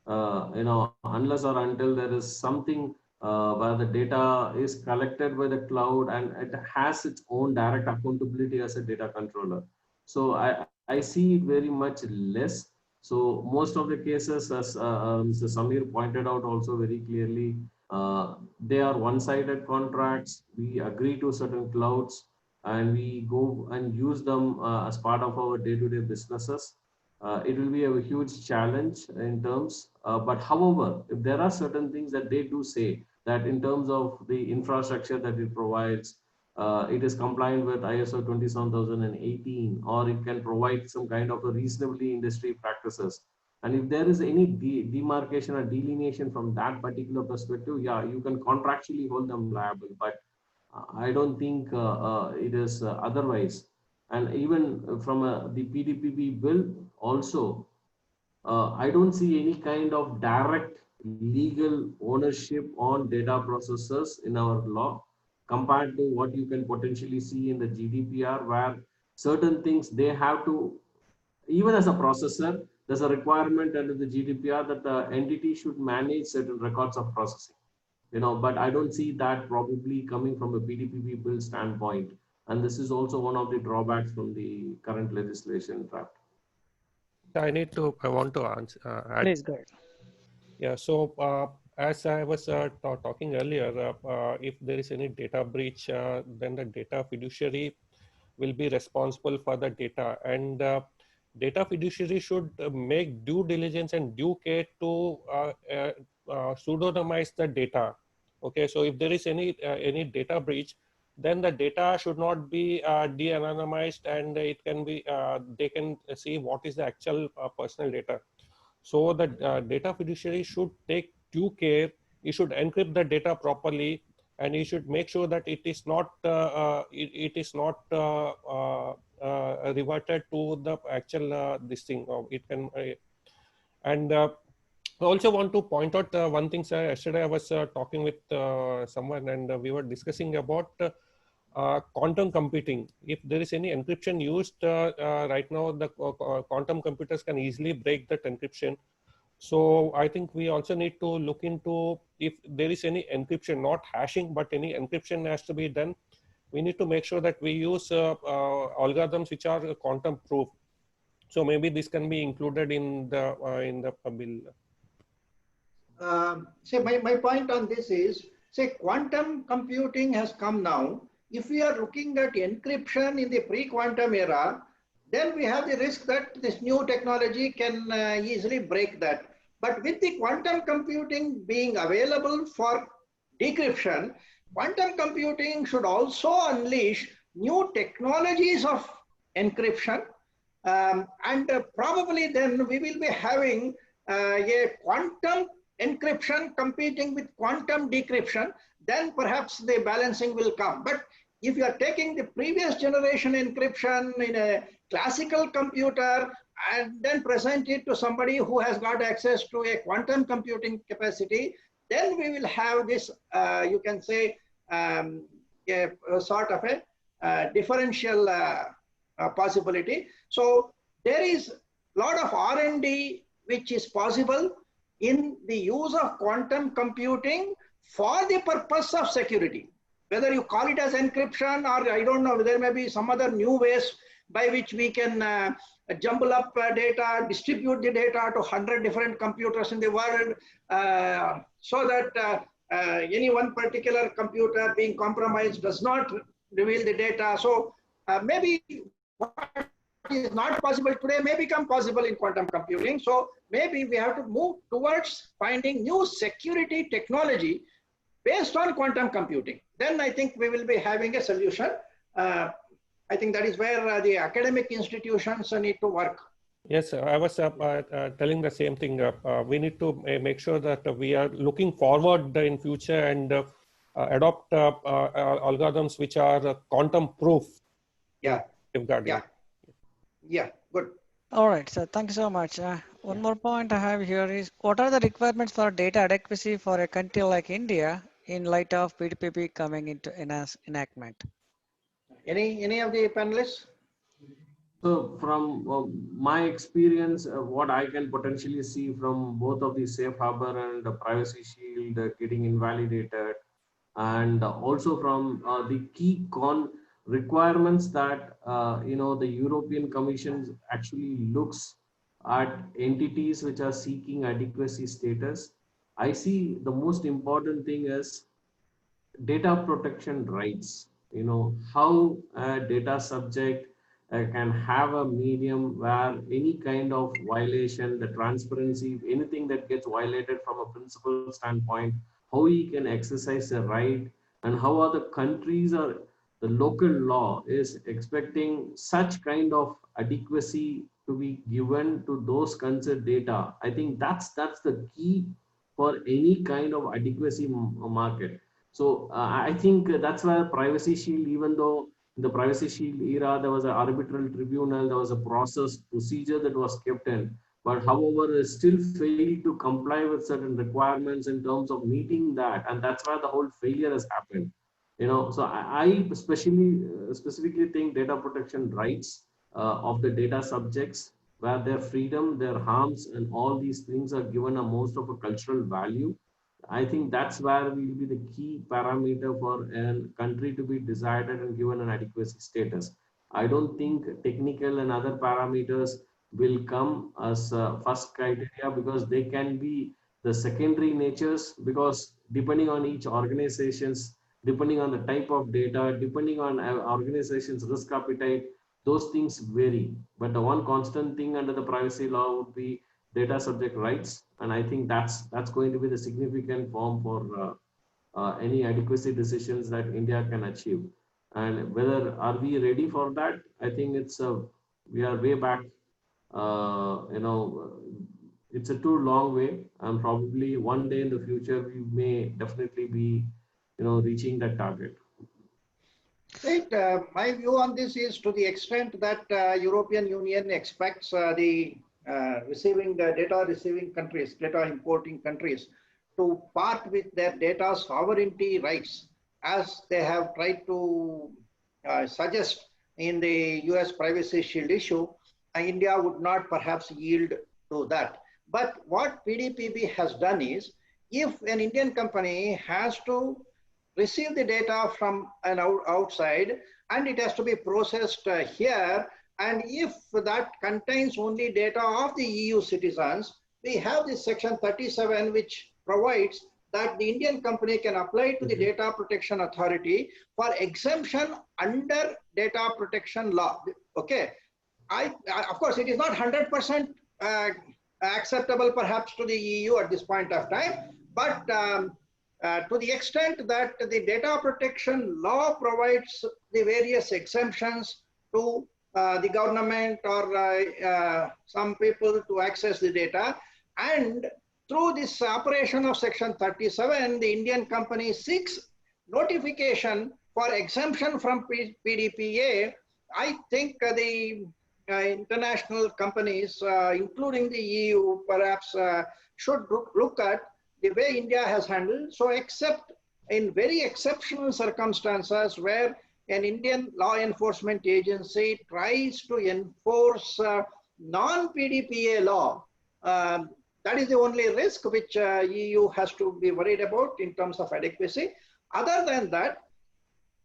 Unless or until there is something where the data is collected by the cloud and it has its own direct accountability as a data controller. So I see it very much less. So most of the cases, as Mr. Samir pointed out also very clearly, they are one-sided contracts. We agree to certain clouds and we go and use them as part of our day-to-day businesses. It will be a huge challenge in terms, but however, if there are certain things that they do say that in terms of the infrastructure that it provides, it is compliant with ISO 27018, or it can provide some kind of a reasonably industry practices. And if there is any demarcation or delineation from that particular perspective, yeah, you can contractually hold them liable. But I don't think it is otherwise. And even from the PDPP bill also, I don't see any kind of direct legal ownership on data processors in our law compared to what you can potentially see in the GDPR, where certain things they have to, even as a processor, there's a requirement under the GDPR that the entity should manage certain records of processing. But I don't see that probably coming from a PDPP bill standpoint. And this is also one of the drawbacks from the current legislation draft. I want to answer, add. Please go ahead. Yeah, so as I was talking earlier, if there is any data breach, then the data fiduciary will be responsible for the data, and data fiduciary should make due diligence and due care to pseudonymize the data. Okay, so if there is any data breach, then the data should not be de-anonymized, and it can be they can see what is the actual personal data. So the data fiduciary should take due care. He should encrypt the data properly, and he should make sure that it is not reverted to the actual this thing. It can and I also want to point out one thing, sir. Yesterday I was talking with someone, and we were discussing about quantum computing. If there is any encryption used right now, the quantum computers can easily break that encryption. So I think we also need to look into if there is any encryption, not hashing, but any encryption has to be done. We need to make sure that we use algorithms which are quantum proof. So maybe this can be included in the bill. My point on this is, quantum computing has come now. If we are looking at encryption in the pre-quantum era, then we have the risk that this new technology can easily break that. But with the quantum computing being available for decryption, quantum computing should also unleash new technologies of encryption. And probably then we will be having a quantum encryption competing with quantum decryption. Then perhaps the balancing will come. But if you are taking the previous generation encryption in a classical computer and then present it to somebody who has got access to a quantum computing capacity, then we will have this, you can say, a sort of a differential possibility. So there is a lot of R&D which is possible in the use of quantum computing for the purpose of security. whether you call it as encryption or I don't know, there may be some other new ways by which we can jumble up data, distribute the data to 100 different computers in the world, so that any one particular computer being compromised does not reveal the data. So maybe what is not possible today may become possible in quantum computing. So maybe we have to move towards finding new security technology based on quantum computing. Then I think we will be having a solution. I think that is where the academic institutions need to work. Yes, I was telling the same thing. We need to make sure that we are looking forward in future and adopt algorithms which are quantum proof. Yeah. Safeguarding. Yeah. Good. All right, so thank you so much. One more point I have here is, what are the requirements for data adequacy for a country like India in light of FDPPI coming into enactment? Any of the panelists? So from my experience, what I can potentially see from both of the safe harbor and the privacy shield getting invalidated, and also from the key requirements that the European Commission actually looks at entities which are seeking adequacy status. I see the most important thing is data protection rights. How a data subject can have a medium where any kind of violation, the transparency, anything that gets violated from a principle standpoint, how he can exercise a right, and how other countries or the local law is expecting such kind of adequacy to be given to those concerned data. I think that's the key for any kind of adequacy market. So I think that's why Privacy Shield, even though in the Privacy Shield era, there was an arbitral tribunal, there was a procedure that was kept in, but however, it still failed to comply with certain requirements in terms of meeting that, and that's why the whole failure has happened. So I specifically think data protection rights of the data subjects, where their freedom, their harms, and all these things are given a most of a cultural value. I think that's where will be the key parameter for a country to be decided and given an adequacy status. I don't think technical and other parameters will come as first criteria, because they can be the secondary natures, because depending on each organization's, depending on the type of data, depending on organization's risk appetite, those things vary. But the one constant thing under the privacy law would be data subject rights, and I think that's going to be the significant form for any adequacy decisions that India can achieve. And whether are we ready for that? I think we are way back. It's a too long way, and probably one day in the future we may definitely be reaching that target. Right. My view on this is, to the extent that European Union expects the data receiving countries, data importing countries, to part with their data sovereignty rights, as they have tried to suggest in the US Privacy Shield issue, India would not perhaps yield to that. But what PDPP has done is, if an Indian company has to receive the data from an outside and it has to be processed here, and if that contains only data of the EU citizens, we have this section 37 which provides that the Indian company can apply to the Data Protection Authority for exemption under data protection law. Okay, of course it is not 100% acceptable perhaps to the EU at this point of time, but to the extent that the data protection law provides the various exemptions to the government or some people to access the data, and through this operation of section 37, the Indian company seeks notification for exemption from PDPA. I think the international companies, including the EU, perhaps should look at the way India has handled. So except in very exceptional circumstances where an Indian law enforcement agency tries to enforce non-PDPA law, that is the only risk which EU has to be worried about in terms of adequacy. Other than that,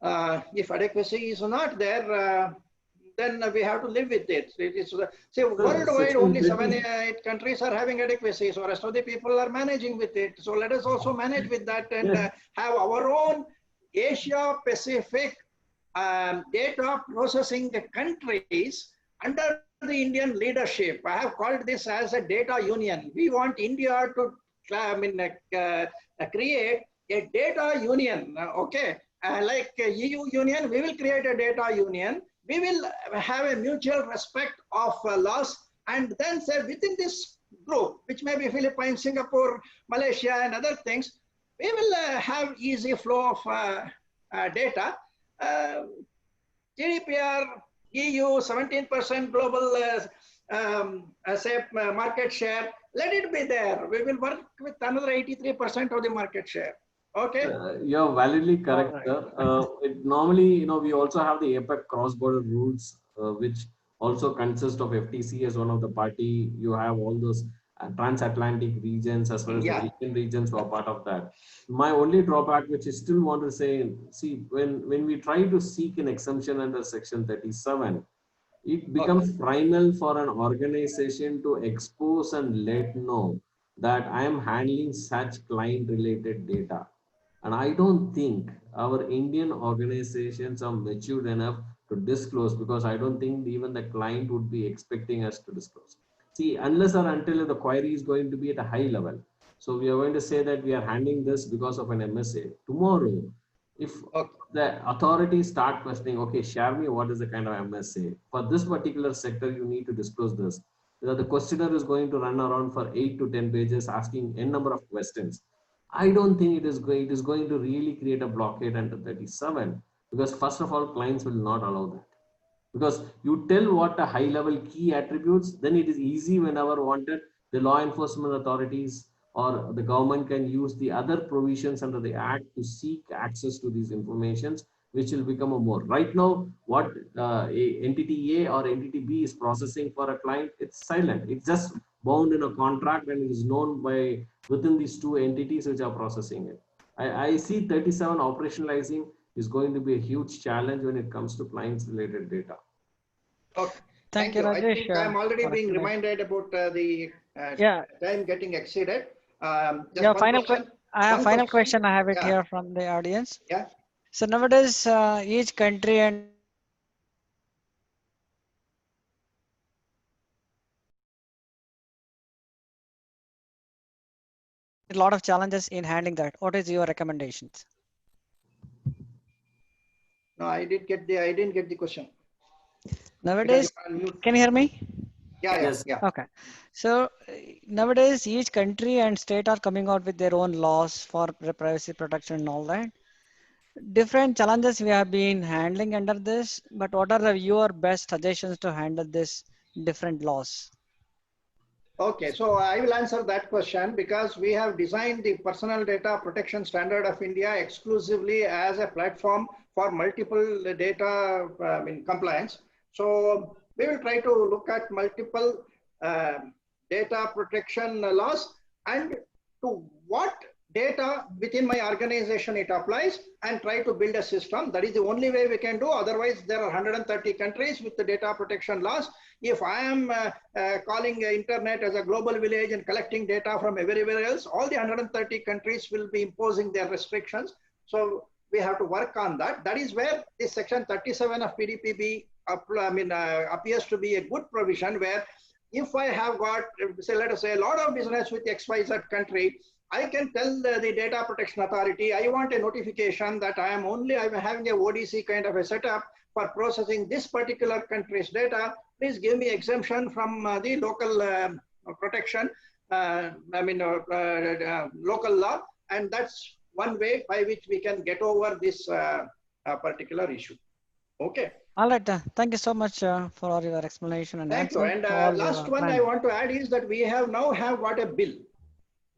If adequacy is not there, then we have to live with it. It is, say, worldwide only 7, 8 countries are having adequacy, so rest of the people are managing with it. So let us also manage with that and have our own Asia Pacific data processing countries under the Indian leadership. I have called this as a data union. We want India to create a data union. Okay, like EU union, we will create a data union. We will have a mutual respect of laws, and then say within this group, which may be Philippines, Singapore, Malaysia, and other things, we will have easy flow of data. GDPR, EU, 17% global say market share. Let it be there. We will work with another 83% of the market share. Okay. You're validly correct, right. sir. Normally, we also have the APEC cross-border rules, which also consist of FTC as one of the party. You have all those transatlantic regions as well as the Asian regions who are part of that. My only drawback, which I still want to say, see, when we try to seek an exemption under Section 37, it becomes primal for an organization to expose and let know that I am handling such client-related data. And I don't think our Indian organizations are matured enough to disclose, because I don't think even the client would be expecting us to disclose. See, unless or until the query is going to be at a high level. So we are going to say that we are handling this because of an MSA. Tomorrow, if the authorities start questioning, okay, share me what is the kind of MSA. For this particular sector, you need to disclose this. The questionnaire is going to run around for 8 to 10 pages asking n number of questions. I don't think it is going to really create a blockade under 37, because first of all, clients will not allow that. Because you tell what a high level key attributes, then it is easy whenever wanted. The law enforcement authorities or the government can use the other provisions under the act to seek access to these informations, which will become a more. Right now, what entity A or entity B is processing for a client, it's silent. It's just bound in a contract and it is known by within these two entities which are processing it. I see 37 operationalizing is going to be a huge challenge when it comes to clients related data. Okay. Thank you, I Rajesh. think I'm already being reminded about the time getting exceeded. Just one question. I have final question. I have it here from the audience. Yeah. So nowadays, each country and a lot of challenges in handling that. What is your recommendations? No, I didn't get the question. Nowadays, can you hear me? Yeah. Yes. Yeah. Okay. So nowadays, each country and state are coming out with their own laws for privacy protection and all that. Different challenges we have been handling under this, but what are your best suggestions to handle this different laws? Okay, so I will answer that question because we have designed the Personal Data Protection Standard of India exclusively as a platform for multiple data compliance. So we will try to look at multiple data protection laws and to what data within my organization it applies, and try to build a system. That is the only way we can do. Otherwise, there are 130 countries with the data protection laws. If I am calling internet as a global village and collecting data from everywhere else, all the 130 countries will be imposing their restrictions. So we have to work on that. That is where this section 37 of FDPPI appears to be a good provision, where if I have got, say, let us say a lot of business with XYZ country, I can tell the Data Protection Authority, I want a notification that I'm having a ODC kind of a setup for processing this particular country's data. Please give me exemption from the local protection, local law. And that's one way by which we can get over this particular issue. Okay. All right. Thank you so much for all your explanation and Thank you. And last one I want to add is that we have got a bill.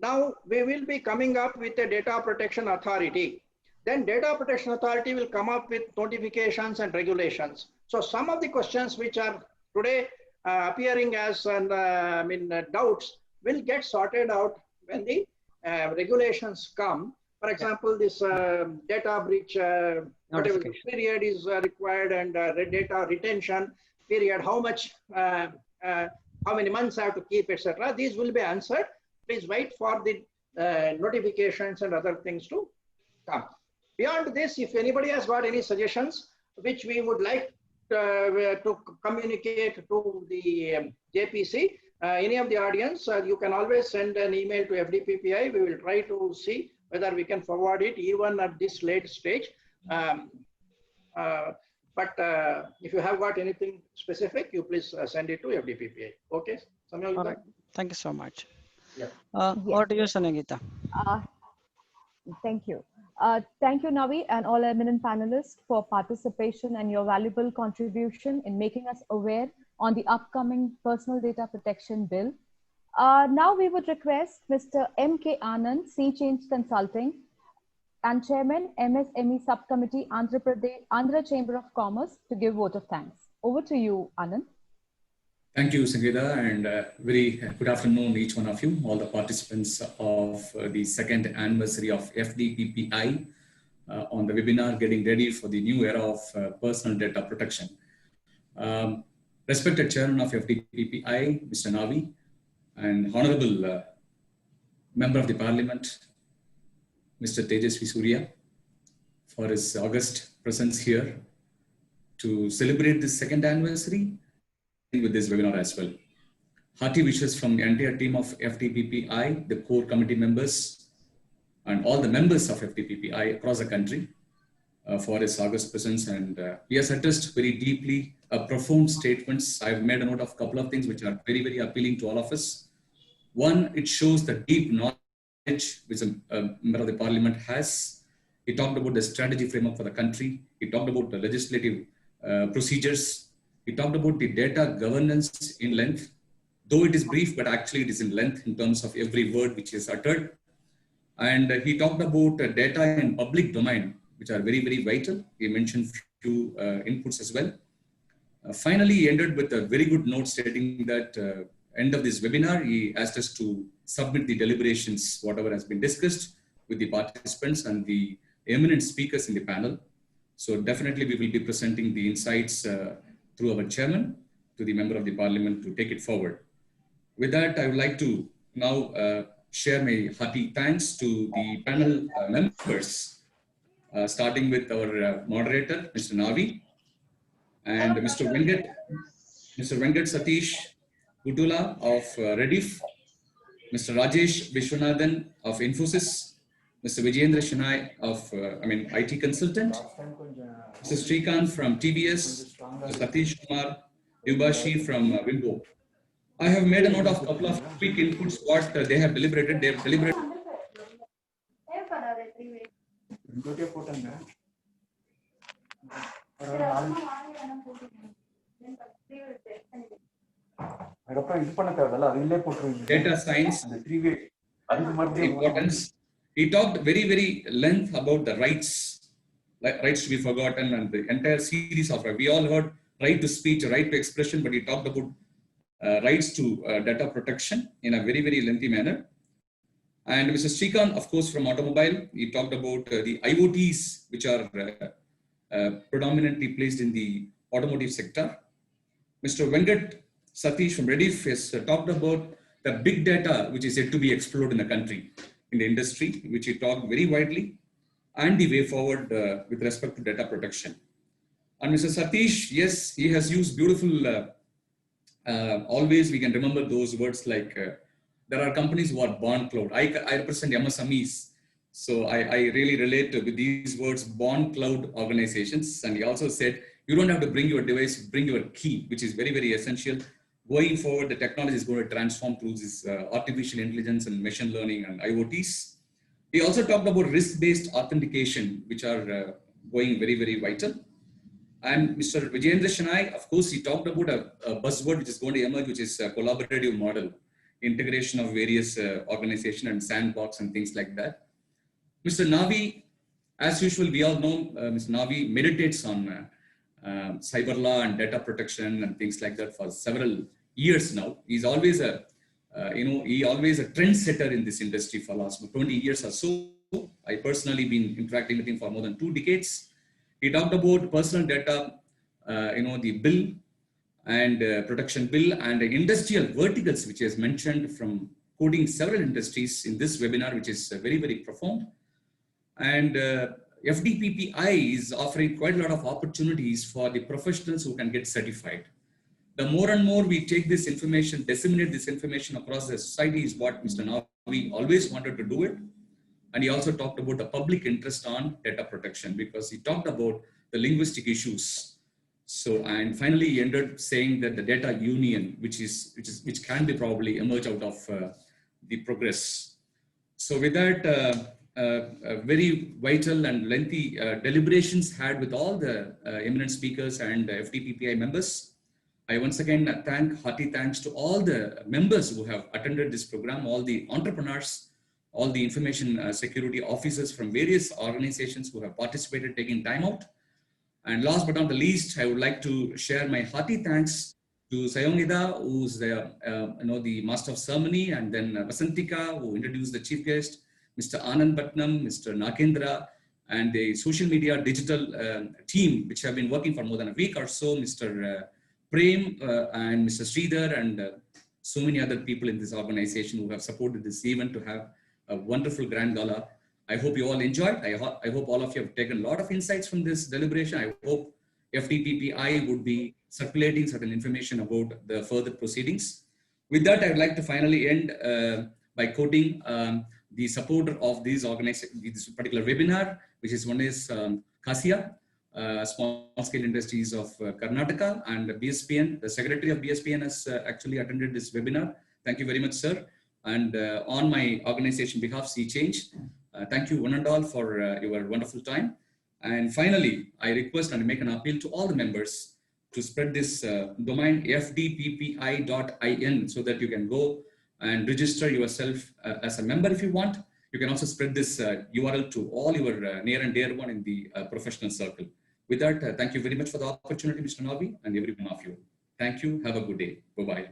Now we will be coming up with a Data Protection Authority. Then Data Protection Authority will come up with notifications and regulations. So some of the questions which are today appearing as doubts will get sorted out when the regulations come. For example, this data breach, whatever the period is required, and data retention period, how much, how many months I have to keep, etc. These will be answered. Please wait for the notifications and other things to come. Beyond this, if anybody has got any suggestions which we would like to communicate to the JPC, any of the audience, you can always send an email to FDPPI. We will try to see whether we can forward it even at this late stage. But if you have got anything specific, you please send it to FDPPI. Okay, Samyogita? All right. Thank you so much. Yeah. Over to you, Sanagita. Thank you. Thank you, Navi, and all eminent panelists for participation and your valuable contribution in making us aware on the upcoming Personal Data Protection Bill. Now we would request Mr. M.K. Anand, Sea Change Consulting, and Chairman, MSME Subcommittee, Andhra Chamber of Commerce, to give vote of thanks. Over to you, Anand. Thank you, Sangeeta, and very good afternoon, each one of you, all the participants of the second anniversary of FDPPI on the webinar, getting ready for the new era of personal data protection. Respected Chairman of FDPPI, Mr. Navi, and Honorable Member of the Parliament, Mr. Tejasvi Surya, for his august presence here to celebrate this second anniversary with this webinar as well. Hearty wishes from the entire team of FDPPI, the core committee members, and all the members of FDPPI across the country for his august presence. And he has addressed very deeply profound statements. I've made a note of a couple of things which are very, very appealing to all of us. One, it shows the deep knowledge which a member of the parliament has. He talked about the strategy framework for the country. He talked about the legislative procedures. He talked about the data governance in length, though it is brief, but actually it is in length in terms of every word which is uttered. And he talked about data in public domain, which are very, very vital. He mentioned few inputs as well. Finally, he ended with a very good note stating that end of this webinar, he asked us to submit the deliberations, whatever has been discussed with the participants and the eminent speakers in the panel. So definitely we will be presenting the insights through our chairman to the member of the parliament to take it forward. With that, I would like to now share my hearty thanks to the panel members, starting with our moderator, Mr. Navi, and Mr. Venkat Satish Gutula of Rediff, Mr. Rajesh Vishwanathan of Infosys, Mr. Vijayendra Shanai of IT consultant, Mr. Srikanth from TBS, Mr. Satish Kumar Yubashi from Wimbo. I have made a note of a couple of quick inputs what they have deliberated. They have deliberated. Data science, importance. He talked very, very length about the rights, like rights to be forgotten, and the entire series of, we all heard right to speech, right to expression, but he talked about rights to data protection in a very, very lengthy manner. And Mr. Srikanth, of course, from automobile, he talked about the IoTs, which are predominantly placed in the automotive sector. Mr. Venkat Satish from Rediff has talked about the big data, which is yet to be explored in the country, in the industry, which he talked very widely, and the way forward with respect to data protection. And Mr. Satish, yes, he has used beautiful, always we can remember those words like, there are companies who are born cloud. I represent MSMEs, so I really relate with these words, born cloud organizations. And he also said, you don't have to bring your device, bring your key, which is very, very essential. Going forward, the technology is going to transform through this artificial intelligence and machine learning and IoTs. He also talked about risk-based authentication, which are going very, very vital. And Mr. Vijayendra Shanai, of course, he talked about a buzzword which is going to emerge, which is a collaborative model, integration of various organizations and sandbox and things like that. Mr. Navi, as usual, we all know Mr. Navi meditates on cyber law and data protection and things like that for several years now. He's always a, always a trendsetter in this industry for the last 20 years or so. I personally been interacting with him for more than 2 decades. He talked about personal data, the bill and protection bill and the industrial verticals, which is mentioned from quoting several industries in this webinar, which is very, very profound. And FDPPI is offering quite a lot of opportunities for the professionals who can get certified. The more and more we take this information, disseminate this information across the society is what Mr. Navi always wanted to do it. And he also talked about the public interest on data protection because he talked about the linguistic issues. So, and finally he ended saying that the data union, which can be probably emerge out of the progress. So with that, very vital and lengthy deliberations had with all the eminent speakers and FDPPI members. I once again thank hearty thanks to all the members who have attended this program, all the entrepreneurs, all the information security officers from various organizations who have participated, taking time out. And last but not the least, I would like to share my hearty thanks to Sayongida, who's the the master of ceremony, and then Vasantika, who introduced the chief guest, Mr. Anand Bhatnam, Mr. Nakendra, and the social media digital team, which have been working for more than a week or so, Mr. Prem and Mr. Sridhar, and so many other people in this organization who have supported this event to have a wonderful grand gala. I hope you all enjoyed. I hope all of you have taken a lot of insights from this deliberation. I hope FDPPI would be circulating certain information about the further proceedings. With that, I would like to finally end by quoting the supporter of this particular webinar, which is one is Kasia, Small Scale Industries of Karnataka, and BSPN. The secretary of BSPN has actually attended this webinar. Thank you very much, sir. And on my organization behalf, Sea Change, thank you one and all for your wonderful time. And finally, I request and make an appeal to all the members to spread this domain fdppi.in so that you can go and register yourself as a member if you want. You can also spread this URL to all your near and dear one in the professional circle. With that, thank you very much for the opportunity, Mr. Navi, and every one of you. Thank you. Have a good day. Bye-bye.